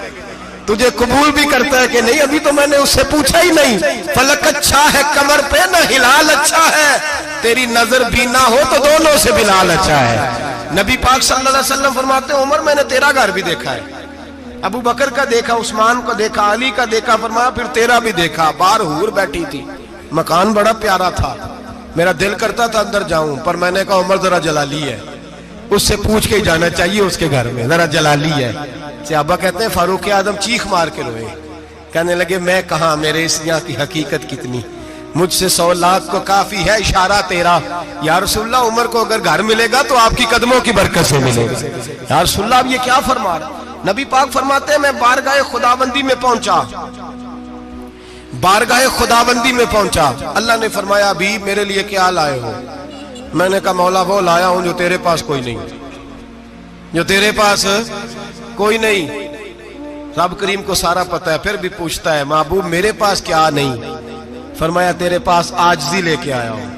تجھے قبول بھی کرتا ہے کہ نہیں، ابھی تو میں نے اس سے پوچھا ہی نہیں. فلک اچھا ہے کمر پہ نہ ہلال اچھا ہے، تیری نظر بھی نہ ہو تو دونوں سے بلال اچھا ہے. نبی پاک صلی اللہ علیہ وسلم فرماتے ہیں عمر میں نے تیرا گھر بھی دیکھا ہے، ابو بکر کا دیکھا، عثمان کو دیکھا، علی کا دیکھا، فرمایا پھر تیرا بھی دیکھا. باہر حور بیٹھی تھی، مکان بڑا پیارا تھا، میرا دل کرتا تھا اندر جاؤں، پر میں نے کہا عمر ذرا جلالی ہے، اس سے پوچھ کے ہی جانا چاہیے اس کے گھر میں، ذرا جلالی ہے. صحابہ کہتے ہیں فاروق اعظم چیخ مار کے روئے، کہنے لگے میں کہاں، میرے اس یہاں کی حقیقت کتنی، مجھ سے 100 لاکھ کو کافی ہے اشارہ تیرا. یا رسول اللہ عمر کو اگر گھر ملے گا تو آپ کی قدموں کی برکت سے ملے گا. یا رسول اللہ اب یہ کیا فرما رہا. نبی پاک فرماتے ہیں میں بارگاہ خداوندی میں پہنچا، بارگاہ خداوندی میں پہنچا. اللہ نے فرمایا ابھی میرے لیے کیا لائے ہو؟ میں نے کہا مولا وہ لایا ہوں جو تیرے پاس کوئی نہیں، جو تیرے پاس کوئی نہیں. رب کریم کو سارا پتہ ہے، پھر بھی پوچھتا ہے محبوب میرے پاس کیا نہیں؟ فرمایا تیرے پاس عاجزی لے کے آیا ہوں،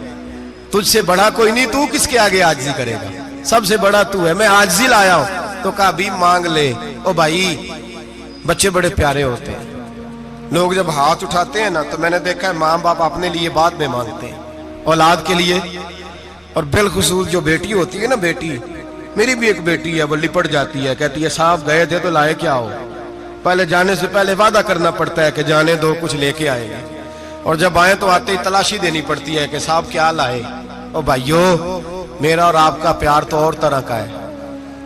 تجھ سے بڑا کوئی نہیں، تو کس کے آگے عاجزی کرے گا، سب سے بڑا تو ہے، میں عاجزی لایا ہوں. تو کہا بھی مانگ لے. او بھائی بچے بڑے پیارے ہوتے ہیں، لوگ جب ہاتھ اٹھاتے ہیں نا تو میں نے دیکھا ہے ماں باپ اپنے لیے بعد میں مانگتے ہیں، اولاد کے لیے. اور بالخصوص جو بیٹی ہوتی ہے نا، بیٹی میری بھی ایک بیٹی ہے، وہ لپٹ جاتی ہے، کہتی ہے صاحب گئے تھے تو لائے کیا ہو. پہلے جانے سے پہلے وعدہ کرنا پڑتا ہے کہ جانے دو کچھ لے کے آئے گا، اور جب آئے تو آتے ہی تلاشی دینی پڑتی ہے کہ صاحب کیا لائے. او بھائیو میرا اور آپ کا پیار تو اور طرح کا ہے.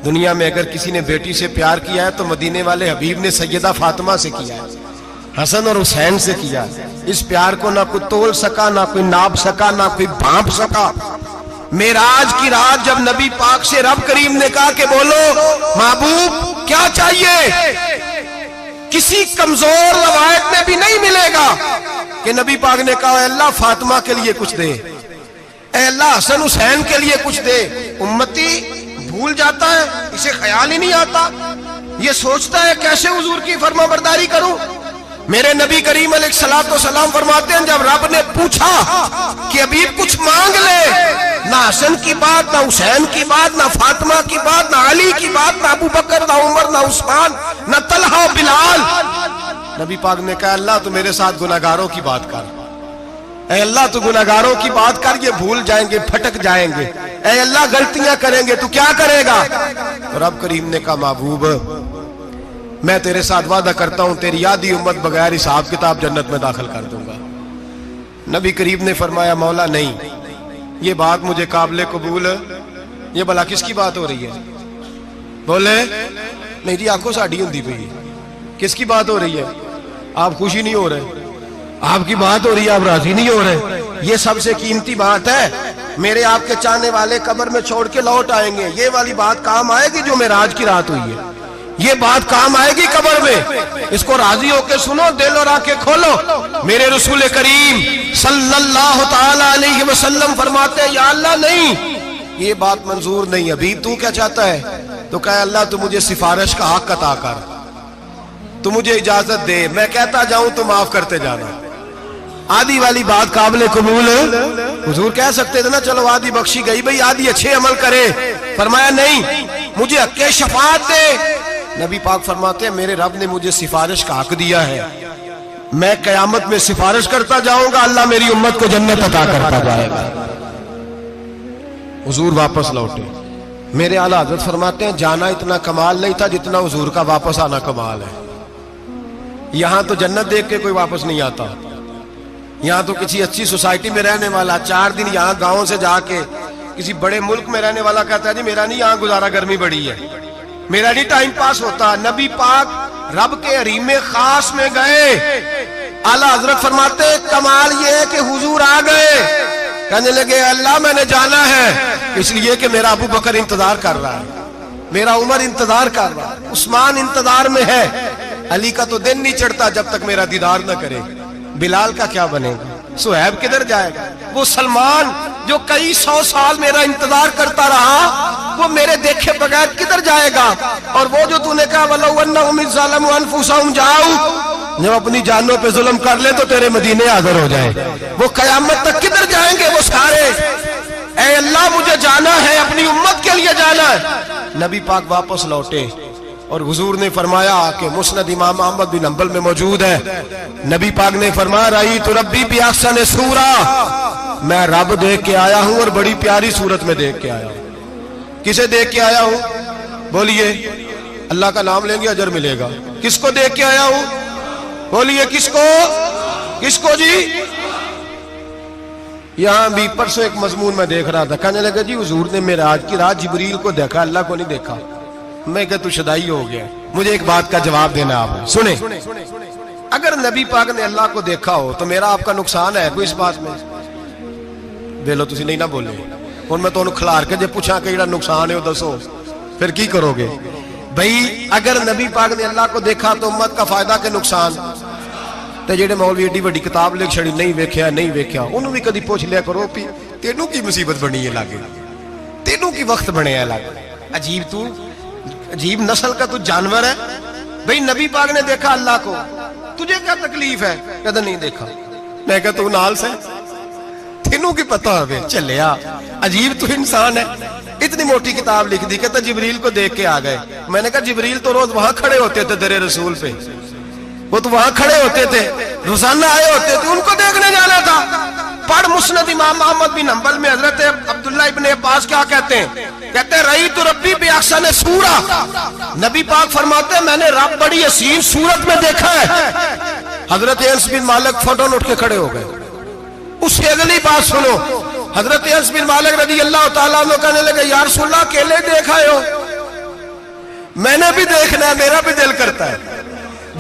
دنیا میں اگر کسی نے بیٹی سے پیار کیا ہے تو مدینے والے حبیب نے سیدہ فاطمہ سے کیا ہے، حسن اور حسین سے کیا. اس پیار کو نہ کوئی تول سکا، نہ کوئی ناپ سکا، نہ کوئی بھانپ سکا. معراج کی رات جب نبی پاک سے رب کریم نے کہا کہ بولو محبوب کیا چاہیے، کسی کمزور روایت میں بھی نہیں ملے گا کہ نبی پاک نے کہا اے اللہ فاطمہ کے لیے کچھ دے، اے اللہ حسن حسین کے لیے کچھ دے. امتی بھول جاتا ہے، اسے خیال ہی نہیں آتا، یہ سوچتا ہے کیسے حضور کی فرما برداری کروں. میرے نبی کریم علیہ الصلوۃ والسلام فرماتے ہیں جب رب نے پوچھا کہ ابھی کچھ مانگ لے، نہ حسن کی بات، نہ حسین کی بات، نہ فاطمہ کی بات، نہ علی کی بات، نہ ابو بکر، نہ عمر، نہ عثمان، نہ طلحہ و بلال، نبی پاک نے کہا اللہ تو میرے ساتھ گناہگاروں کی بات کر، اے اللہ تو گناہگاروں کی بات کر، یہ بھول جائیں گے، پھٹک جائیں گے، اے اللہ غلطیاں کریں گے تو کیا کرے گا؟ رب کریم نے کہا محبوب میں تیرے ساتھ وعدہ کرتا ہوں تیری آدھی امت بغیر حساب کتاب جنت میں داخل کر دوں گا۔ نبی کریم نے فرمایا مولا نہیں، یہ بات مجھے قابل قبول، یہ بھلا کس کی بات ہو رہی ہے؟ بولے میری آنکھوں ساڑھی ہوندی پئی، کس کی بات ہو رہی ہے؟ آپ خوشی نہیں ہو رہے، آپ کی بات ہو رہی ہے، آپ راضی نہیں ہو رہے، یہ سب سے قیمتی بات ہے۔ میرے آپ کے چاہنے والے قبر میں چھوڑ کے لوٹ آئیں گے، یہ والی بات کام آئے گی جو معراج کی رات ہوئی ہے، یہ بات کام آئے گی قبر میں، اس کو راضی ہو کے سنو، دل اور آنکھیں کھولو۔ میرے رسول کریم صلی اللہ تعالی علیہ وسلم فرماتے ہیں یا اللہ نہیں، یہ بات منظور نہیں، ابھی تو کیا چاہتا ہے؟ تو کہا اللہ تو مجھے سفارش کا حق عطا کر، تو مجھے اجازت دے، میں کہتا جاؤں تو معاف کرتے جانا۔ آدھی والی بات قابل قبول، حضور کہہ سکتے تھے نا چلو آدھی بخشی گئی بھئی آدھی اچھے عمل کرے، فرمایا نہیں مجھے حق شفاعت دے۔ نبی پاک فرماتے ہیں میرے رب نے مجھے سفارش کا حق دیا ہے، میں قیامت میں سفارش کرتا جاؤں گا، اللہ میری امت کو جنت عطا کرتا جائے گا۔ حضور واپس لوٹے، میرے اعلیٰ حضرت فرماتے ہیں جانا اتنا کمال نہیں تھا جتنا حضور کا واپس آنا کمال ہے۔ یہاں تو جنت دیکھ کے کوئی واپس نہیں آتا، یہاں تو کسی اچھی سوسائٹی میں رہنے والا 4 دن یہاں گاؤں سے جا کے کسی بڑے ملک میں رہنے والا کہتا ہے جی میرا نہیں یہاں گزارا، گرمی بڑی ہے، میرا نہیں ٹائم پاس ہوتا۔ نبی پاک رب کے حریم خاص میں گئے، اعلیٰ حضرت فرماتے کمال یہ ہے کہ حضور آ گئے، کہنے لگے اللہ میں نے جانا ہے اس لیے کہ میرا ابو بکر انتظار کر رہا ہے، میرا عمر انتظار کر رہا ہے، عثمان انتظار میں ہے، علی کا تو دن نہیں چڑھتا جب تک میرا دیدار نہ کرے، بلال کا کیا بنے گا، صہیب کدھر جائے گا، وہ سلمان جو کئی 100 سال میرا انتظار کرتا رہا وہ میرے دیکھے بغیر کدھر جائے گا، اور وہ جو تو نے کہا وَلَوْ أَنَّهُمْ إِذْ ظَلَمُوا أَنفُسَهُمْ جَاءُوا، جب اپنی جانوں پہ ظلم کر لے تو تیرے مدینے حاضر ہو جائے، وہ قیامت تک کدھر جائیں گے وہ سارے، اے اللہ مجھے جانا ہے، اپنی امت کے لیے جانا ہے۔ نبی پاک واپس لوٹے اور حضور نے فرمایا کہ مسند امام احمد بن حنبل میں موجود ہے، نبی پاک نے فرمایا رأیت ربی بأحسن صورہ، میں رب دیکھ کے آیا ہوں اور بڑی پیاری صورت میں دیکھ کے آیا ہوں۔ کسے دیکھ کے آیا ہوں؟ بولیے، اللہ کا نام لیں گے اجر ملے گا۔ کس کو دیکھ کے آیا ہوں؟ بولیے کس کو؟ کس کو جی؟ یہاں بھی پرسوں ایک مضمون میں دیکھ رہا تھا، کہنے لگا جی حضور نے معراج کی رات جبریل کو دیکھا، اللہ کو نہیں دیکھا۔ میں کہا تو شدائی ہو گیا، مجھے ایک بات کا جواب دینا آپ سنیں، اگر نبی پاک نے اللہ کو دیکھا ہو تو میرا آپ کا نقصان ہے کوئی اس بات میں؟ بیلو تسی نہیں نہ بولے، اور میں تو کھلار کے جے پوچھا کہ جڑا نقصان ہے وہ دسو، پھر کی کرو گے؟ بھئی اگر نبی پاک نے اللہ کو دیکھا تو امت کا فائدہ کہ نقصان؟ تے جڑے مولوی ایڈی بڑی کتاب لکھ چھڑی نہیں ویکھیا نہیں ویکھیا، انہوں بھی کدی پوچھ لیا کرو پی تینوں کی مصیبت بنی ہے لاگے، تینوں کی وقت بنے ہے لاگے، عجیب تو عجیب نسل کا تو جانور ہے۔ بھئی نبی پاک نے دیکھا اللہ کو، تجھے کیا تکلیف ہے؟ کہتا نہیں دیکھا۔ میں کہا تو نال سے تینوں کی پتہ ہوئے چلیا، عجیب تو انسان ہے، اتنی موٹی کتاب لکھ دی، کہتا جبریل کو دیکھ کے آ گئے۔ میں نے کہا جبریل تو روز وہاں کھڑے ہوتے تھے در رسول پہ، وہ تو وہاں کھڑے ہوتے تھے، روزانہ آئے ہوتے تھے، ان کو دیکھنے جانا تھا۔ پڑھ مسند امام احمد بن حنبل میں حضرت عبداللہ ابن عباس کیا کہتے ہیں؟ کہتے ہیں رأیت ربی بأحسن صورہ، نبی پاک فرماتے ہیں میں نے رب بڑی حسین صورت میں دیکھا ہے۔ حضرت انس بن مالک فوٹون اٹھ کے کھڑے ہو گئے۔ اس سے اگلی بات سنو، حضرت انس بن مالک رضی اللہ تعالیٰ عنہ کہنے لگے یا رسول اللہ اکیلے دیکھا ہو؟ میں نے بھی دیکھنا ہے، میرا بھی دل کرتا ہے۔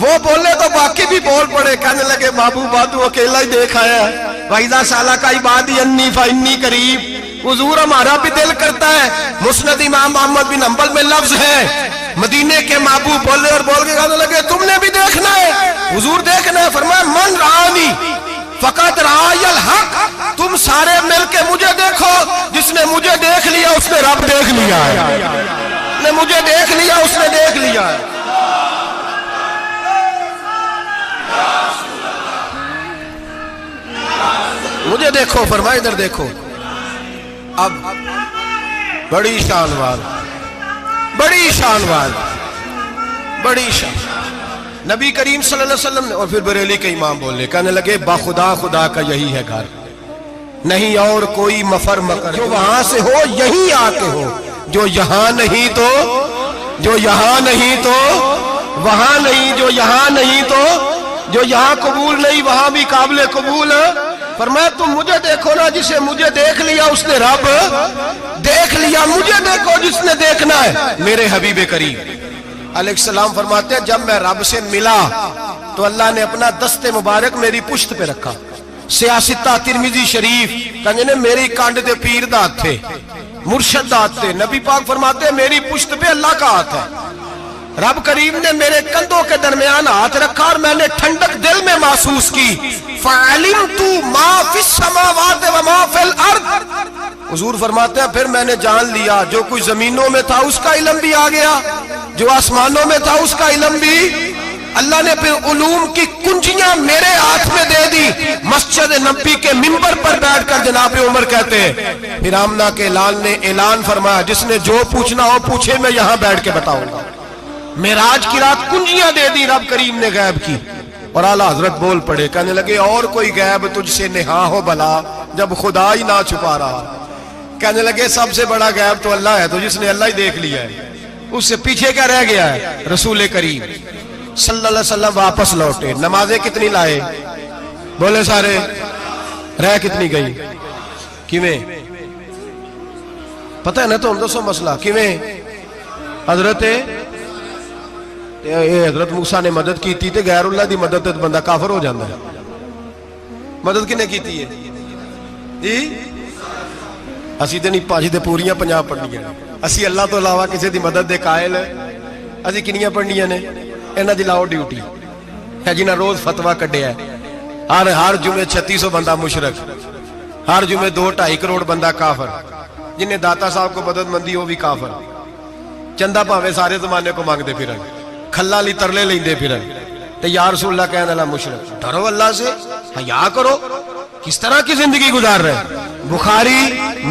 وہ بولے تو باقی بھی بول پڑے، کہنے لگے محبوبہ تو اکیلا ہی دیکھ آیا ہے، وَإِذَا سَأَلَكَ عِبَادِي عَنِّي فَإِنِّي قَرِيبٌ، حضور ہمارا بھی دل کرتا ہے۔ مسند امام احمد بن حنبل میں لفظ ہے، مدینے کے محبوب بولے اور بول کے کہنے لگے تم نے بھی دیکھنا ہے؟ حضور دیکھنا ہے؟ فرمایا من رآنی فقط رآی الحق، تم سارے مل کے مجھے دیکھو، جس نے مجھے دیکھ لیا اس نے رب دیکھ لیا ہے، نے مجھے دیکھ لیا اس نے دیکھ لیا ہے۔ مجھے دیکھو، فرمایا ادھر دیکھو. اب بڑی شان وال، بڑی شان وال، بڑی شان. نبی کریم صلی اللہ علیہ وسلم نے، اور پھر بریلی کے امام بولے، کہنے لگے باخدا خدا کا یہی ہے گھر، نہیں اور کوئی مفر مکر، جو وہاں سے ہو یہیں آتے ہو، جو یہاں نہیں تو، جو یہاں نہیں تو وہاں نہیں، جو یہاں نہیں تو جو یہاں قبول نہیں وہاں بھی قابل قبول. فرمایا تم مجھے دیکھو نا، جسے مجھے دیکھ لیا اس نے رب دیکھ لیا، مجھے دیکھو جس نے دیکھنا ہے میرے حبیب کریم علیہ السلام. فرماتے ہیں جب میں رب سے ملا تو اللہ نے اپنا دست مبارک میری پشت پہ رکھا. سیاستہ ترمذی شریف کہنے نے میری کانڈ دے پیر دات تھے، مرشد دات تھے. نبی پاک فرماتے ہیں میری پشت پہ اللہ کا ہاتھ ہے. رب کریم نے میرے کندھوں کے درمیان ہاتھ رکھا اور میں نے ٹھنڈک دل میں محسوس کی. فَعَلِمْتُ مَا فِي السَّمَاوَاتِ وَمَا فِي الْأَرْضِ. حضور فرماتے ہیں پھر میں نے جان لیا جو کچھ زمینوں میں تھا اس کا علم بھی آ گیا، جو آسمانوں میں تھا اس کا علم بھی. اللہ نے پھر علوم کی کنجیاں میرے ہاتھ میں دے دی. مسجد نبی کے منبر پر بیٹھ کر جناب عمر کہتے ہیں پھر آمنہ کے لال نے اعلان فرمایا جس نے جو پوچھنا ہو پوچھے، میں یہاں بیٹھ کے بتاؤں گا. معراج کی رات کنجیاں دے دی رب کریم نے غیب کی. اور اعلیٰ حضرت بول پڑے، کہنے لگے اور کوئی غیب تجھ سے نہا ہو بھلا جب خدا ہی نہ چھپا رہا. کہنے لگے سب سے بڑا غیب تو اللہ ہے، تو جس نے اللہ ہی دیکھ لیا ہے اس سے پیچھے کیا رہ گیا ہے. رسول کریم صلی اللہ علیہ وسلم واپس لوٹے. نمازیں کتنی لائے؟ بولے سارے. رہ کتنی گئی؟ کیویں پتہ ہے نا؟ تو ہم دسو مسئلہ کیویں. حضرت موسیٰ نے مدد کی تھی تے غیر اللہ دی مدد تے بندہ کافر ہو جاندہ ہے. مدد کنے کی تھی ہے جی؟ اسی تے نہیں پانچ تے پوریاں 50 پڑھنیاں. اسی اللہ تو علاوہ کسی دی مدد دے قائل اسی کنیاں پڑھنیاں نے. انہاں دی لاؤ ڈیوٹی ہے جنہاں روز فتویٰ کڈیا ہے. ہر جمعے 3600 بندہ مشرک، ہر جمعے 2-2.5 کروڑ بندہ کافر. جنہیں داتا صاحب کو مدد مندی وہ بھی کافر. چندہ پاوے سارے زمانے کو مانگتے پھرن، کھلا لی ترلے لیندے پھرن. تے یا رسول اللہ کہنے اللہ مشرک. ڈرو اللہ سے، حیا کرو. کس طرح کی زندگی گزار رہے؟ بخاری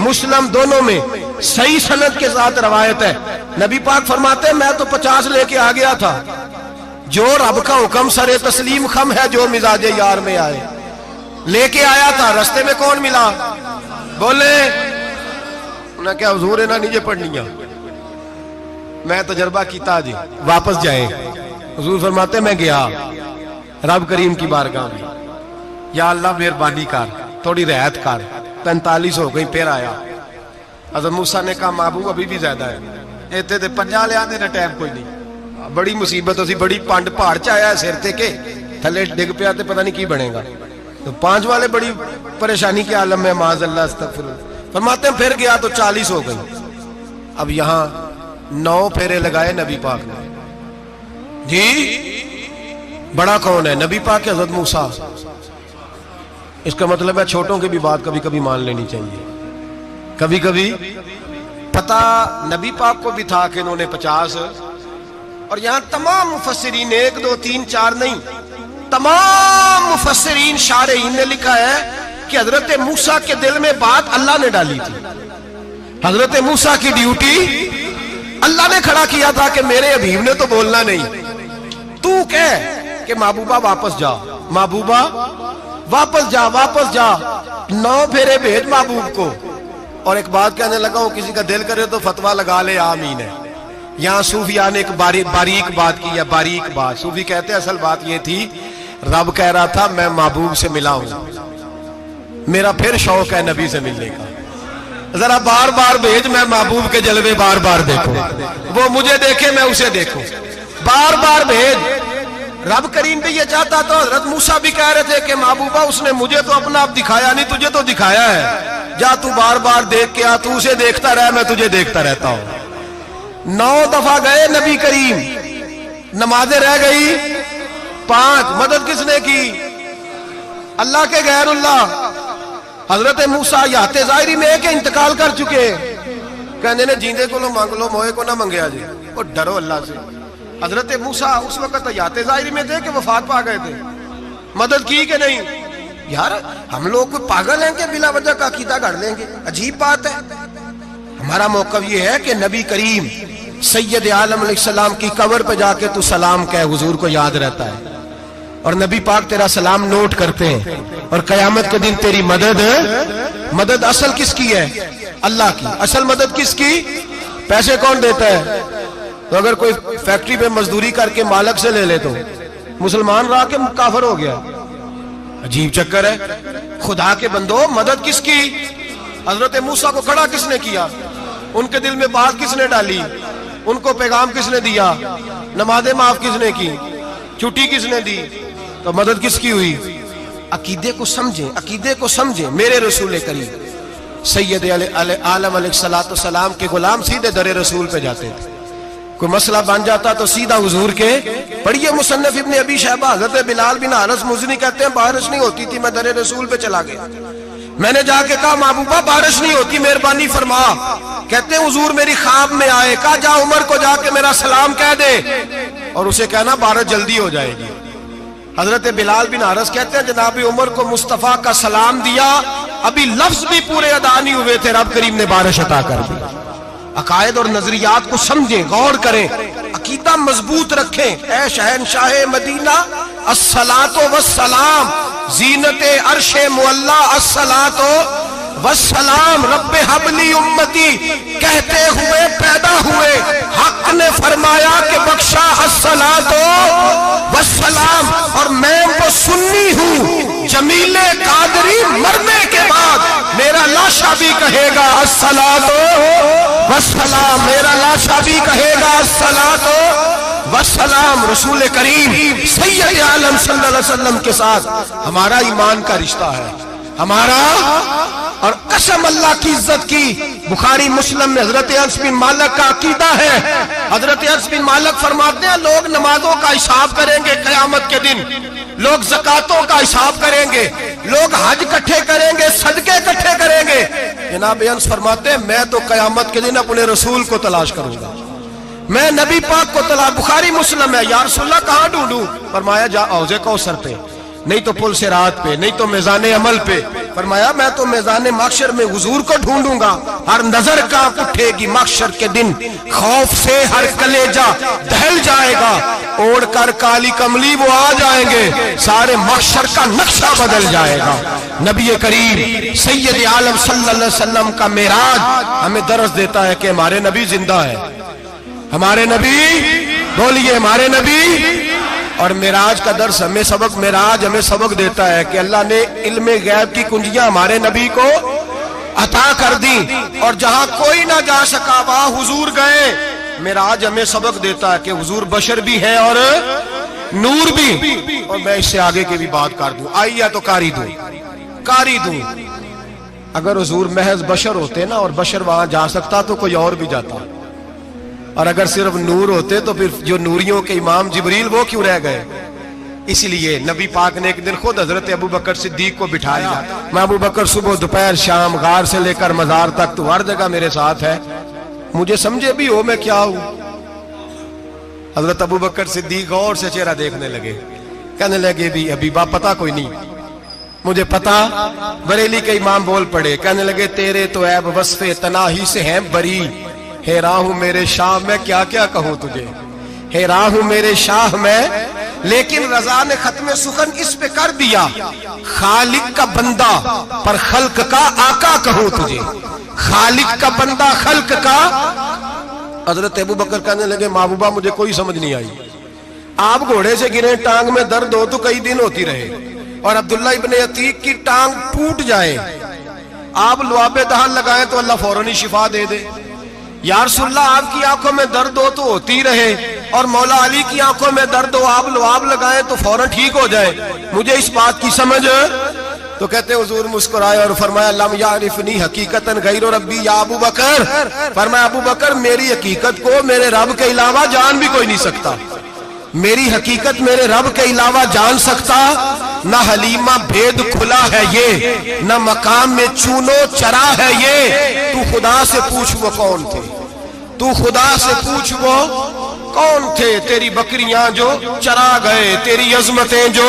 مسلم دونوں میں صحیح سند کے ساتھ روایت ہے. نبی پاک فرماتے ہیں میں تو 50 لے کے آ گیا تھا. جو رب کا حکم سرے تسلیم خم ہے جو مزاج یار میں آئے. لے کے آیا تھا، رستے میں کون ملا؟ بولے انہیں کیا حضور انہاں نیجے پڑھنیاں. میں تجربہ کیتا جی واپس جائے. حضور فرماتے میں گیا رب کریم کی بارگاہ میں، یا اللہ مہربانی کر تھوڑی رعایت کر. 45 ہو گئی. پھر آیا حضرت موسیٰ نے کہا محبوب ابھی بھی زیادہ ہے. ایتے تے 50 لے آنے نہ ٹائم کوئی نہیں. بڑی مصیبت اسی بڑی پانڈ پہاڑ چایا ہے سر تے کے تھلے ڈگ پیا تے پتہ نہیں کی بنے گا. تو 5 والے بڑی پریشانی کے عالم میں معاذ اللہ استغفر. فرماتے ہیں پھر گیا تو 40 ہو گئی. اب یہاں 9 پھیرے لگائے نبی پاک نے. جی بڑا کون ہے؟ نبی پاک حضرت موسیٰ. اس کا مطلب ہے چھوٹوں کی بھی بات کبھی کبھی مان لینی چاہیے. کبھی کبھی پتہ نبی پاک کو بھی تھا کہ انہوں نے 50. اور یہاں تمام مفسرین 1 2 3 4 نہیں، تمام مفسرین شارحین نے لکھا ہے کہ حضرت موسیٰ کے دل میں بات اللہ نے ڈالی تھی. حضرت موسیٰ کی ڈیوٹی اللہ نے کھڑا کیا تھا کہ میرے حبیب نے تو بولنا نہیں. تو کہہ کہ محبوبہ واپس جا، محبوبہ واپس جا، واپس جا. 9 پھیرے بھیج محبوب کو. اور ایک بات کہنے لگا ہوں کسی کا دل کرے تو فتویٰ لگا لے آمین ہے. یہاں صوفیاء نے ایک باریک بات کی ہے. باریک بات صوفی کہتے ہیں اصل بات یہ تھی رب کہہ رہا تھا میں محبوب سے ملا ہوں، میرا پھر شوق ہے نبی سے ملنے کا. ذرا بار بار بھیج، میں محبوب کے جلوے بار بار دیکھوں، وہ مجھے دیکھے میں اسے دیکھوں. بار بار بھیج. رب کریم بھی یہ چاہتا تو حضرت موسیٰ بھی کہہ رہے تھے کہ محبوبہ اس نے مجھے تو اپنا آپ دکھایا نہیں، تجھے تو دکھایا ہے. جا تو بار بار دیکھ کے آ، تو اسے دیکھتا رہ، میں تجھے دیکھتا رہتا ہوں. 9 دفعہ گئے نبی کریم. نمازیں رہ گئی 5. مدد کس نے کی؟ اللہ کے غیر اللہ. حضرت موسیٰ یات ظاہری میں کہ انتقال کر چکے. کہنے نے جیندے کو لو مانگ لو، موئے کو نہ منگیا جی. اور ڈرو اللہ سے. حضرت موسیٰ اس وقت یات ظاہری میں تھے کہ وفات پا گئے تھے. مدد کی کہ نہیں؟ یار ہم لوگ کوئی پاگل ہیں کہ بلا وجہ کا عقیدہ گھڑ لیں گے؟ عجیب بات ہے. ہمارا موقف یہ ہے کہ نبی کریم سید عالم علیہ السلام کی قبر پہ جا کے تو سلام کہے، حضور کو یاد رہتا ہے، اور نبی پاک تیرا سلام نوٹ کرتے ہیں، اور قیامت کے دن تیری مدد اصل کس کی ہے؟ اللہ کی. اصل مدد کس کی؟ پیسے کون دیتا ہے؟ تو اگر کوئی فیکٹری پہ مزدوری کر کے مالک سے لے لے تو مسلمان رہا کہ کافر ہو گیا؟ عجیب چکر ہے. خدا کے بندو، مدد کس کی؟ حضرت موسیٰ کو کھڑا کس نے کیا؟ ان کے دل میں بات کس نے ڈالی؟ ان کو پیغام کس نے دیا؟ نمازیں معاف کس نے کی؟ چھٹی کس نے دی؟ تو مدد کس کی ہوئی؟ عقیدے کو سمجھیں، عقیدے کو سمجھیں. میرے رسول کریم سید عالم علیہ السلام کے غلام سیدھے در رسول پہ جاتے تھے. کوئی مسئلہ بن جاتا تو سیدھا حضور کے. پڑھیے مصنف ابن ابی شیبہ، حضرت بلال بن حارث مزنی کہتے ہیں بارش نہیں ہوتی تھی، میں در رسول پہ چلا گیا. میں نے جا کے کہا محبوبہ بارش نہیں ہوتی، مہربانی فرما. کہتے ہیں حضور میری خواب میں آئے، کہا جا عمر کو جا کے میرا سلام کہہ دے اور اسے کہنا بارش جلدی ہو جائے گی. حضرت بلال بن حارث کہتے ہیں جناب عمر کو مصطفیٰ کا سلام دیا، ابھی لفظ بھی پورے ادا نہیں ہوئے تھے، رب کریم نے بارش عطا کر دی. عقائد اور نظریات کو سمجھیں، غور کریں، عقیدہ مضبوط رکھیں. اے شہنشاہ مدینہ الصلاۃ والسلام، زینت عرش معلا الصلاۃ والسلام، رب حبلی امتی کہتے ہوئے پیدا ہوئے. حق نے فرمایا کہ بخشا الصلاۃ والسلام، اور میں وہ سنی ہوں جمیل قادری مرنے کے بعد میرا لاشا بھی کہے گا الصلاۃ والسلام، میرا لاشا بھی کہے گا الصلاۃ والسلام. رسول کریم سید عالم صلی اللہ علیہ وسلم کے ساتھ ہمارا ایمان کا رشتہ ہے، ہمارا. اور قسم اللہ کی عزت کی، بخاری مسلم میں حضرت انس بن مالک کا عقیدہ ہے. حضرت انس بن مالک فرماتے ہیں لوگ نمازوں کا حساب کریں گے قیامت کے دن، لوگ زکاتوں کا حساب کریں گے، لوگ حج اکٹھے کریں گے، صدقے اکٹھے کریں گے. جناب انس فرماتے ہیں میں تو قیامت کے دن اپنے رسول کو تلاش کروں گا، میں نبی پاک کو تلاش. بخاری مسلم ہے. یا رسول اللہ کہاں ڈھونڈوں؟ فرمایا جا حوض کوثر پہ، نہیں تو پل صراط پہ، نہیں تو میزان عمل پہ. فرمایا میں تو میزان محشر میں حضور کو ڈھونڈوں گا. ہر نظر کانپ اٹھے گی محشر کے دن، خوف سے ہر کلیجہ دہل جائے گا. اوڑھ کر کالی کملی وہ آ جائیں گے، سارے محشر کا نقشہ بدل جائے گا. نبی کریم سید عالم صلی اللہ علیہ وسلم کا معراج ہمیں درس دیتا ہے کہ ہمارے نبی زندہ ہے. ہمارے نبی، بولیے ہمارے نبی. اور معراج کا درس ہمیں سبق، معراج ہمیں سبق دیتا ہے کہ اللہ نے علم غیب کی کنجیاں ہمارے نبی کو عطا کر دی، اور جہاں کوئی نہ جا سکا وہاں حضور گئے. معراج ہمیں سبق دیتا ہے کہ حضور بشر بھی ہے اور نور بھی. اور میں اس سے آگے کی بھی بات کر دوں، آئی یا تو کاری دوں. اگر حضور محض بشر ہوتے نا اور بشر وہاں جا سکتا تو کوئی اور بھی جاتا، اور اگر صرف نور ہوتے تو پھر جو نوریوں کے امام جبریل وہ کیوں رہ گئے؟ اس لیے نبی پاک نے ایک دن خود حضرت ابو بکر صدیق کو بٹھایا. میں ابو بکر صبح دوپہر شام غار سے لے کر مزار تک تو ہر جگہ میرے ساتھ ہے، مجھے سمجھے بھی ہو میں کیا ہوں. حضرت ابو بکر صدیق غور سے چہرہ دیکھنے لگے، کہنے لگے بھی حبیبہ پتہ کوئی نہیں، مجھے پتا. بریلی کے امام بول پڑے، کہنے لگے تیرے تو عیب وصف تناہی سے ہیں بری، حیران ہوں میرے شاہ میں کیا کیا کہوں تجھے، حیران ہوں میرے شاہ میں. لیکن رضا نے ختم سخن اس پہ کر دیا، خالق کا بندہ پر خلق کا آقا کہوں تجھے، خالق کا بندہ خلق کا. حضرت ابو بکر کہنے لگے محبوبہ مجھے کوئی سمجھ نہیں آئی، آپ گھوڑے سے گرے ٹانگ میں درد ہو تو کئی دن ہوتی رہے، اور عبداللہ ابن عتیق کی ٹانگ ٹوٹ جائے، آپ لعاب دہن لگائیں تو اللہ فوراً ہی شفا دے دے. یا رسول اللہ آپ کی آنکھوں میں درد ہو تو ہوتی رہے، اور مولا علی کی آنکھوں میں درد ہو آپ لعاب لگائیں تو فوراً ٹھیک ہو جائے، مجھے اس بات کی سمجھ. تو کہتے حضور مسکرائے اور فرمایا لم یعرفنی حقیقتاً غیر ربی یا ابو بکر. فرمایا ابو بکر میری حقیقت کو میرے رب کے علاوہ جان بھی کوئی نہیں سکتا، میری حقیقت میرے رب کے علاوہ جان سکتا. نہ حلیمہ بھید کھلا ہے یہ، نہ مقام میں چونو چرا ہے یہ. تو خدا سے پوچھ وہ کون تھے، تو خدا سے پوچھ وہ کون تھے. تیری بکریاں جو چرا گئے، تیری عظمتیں جو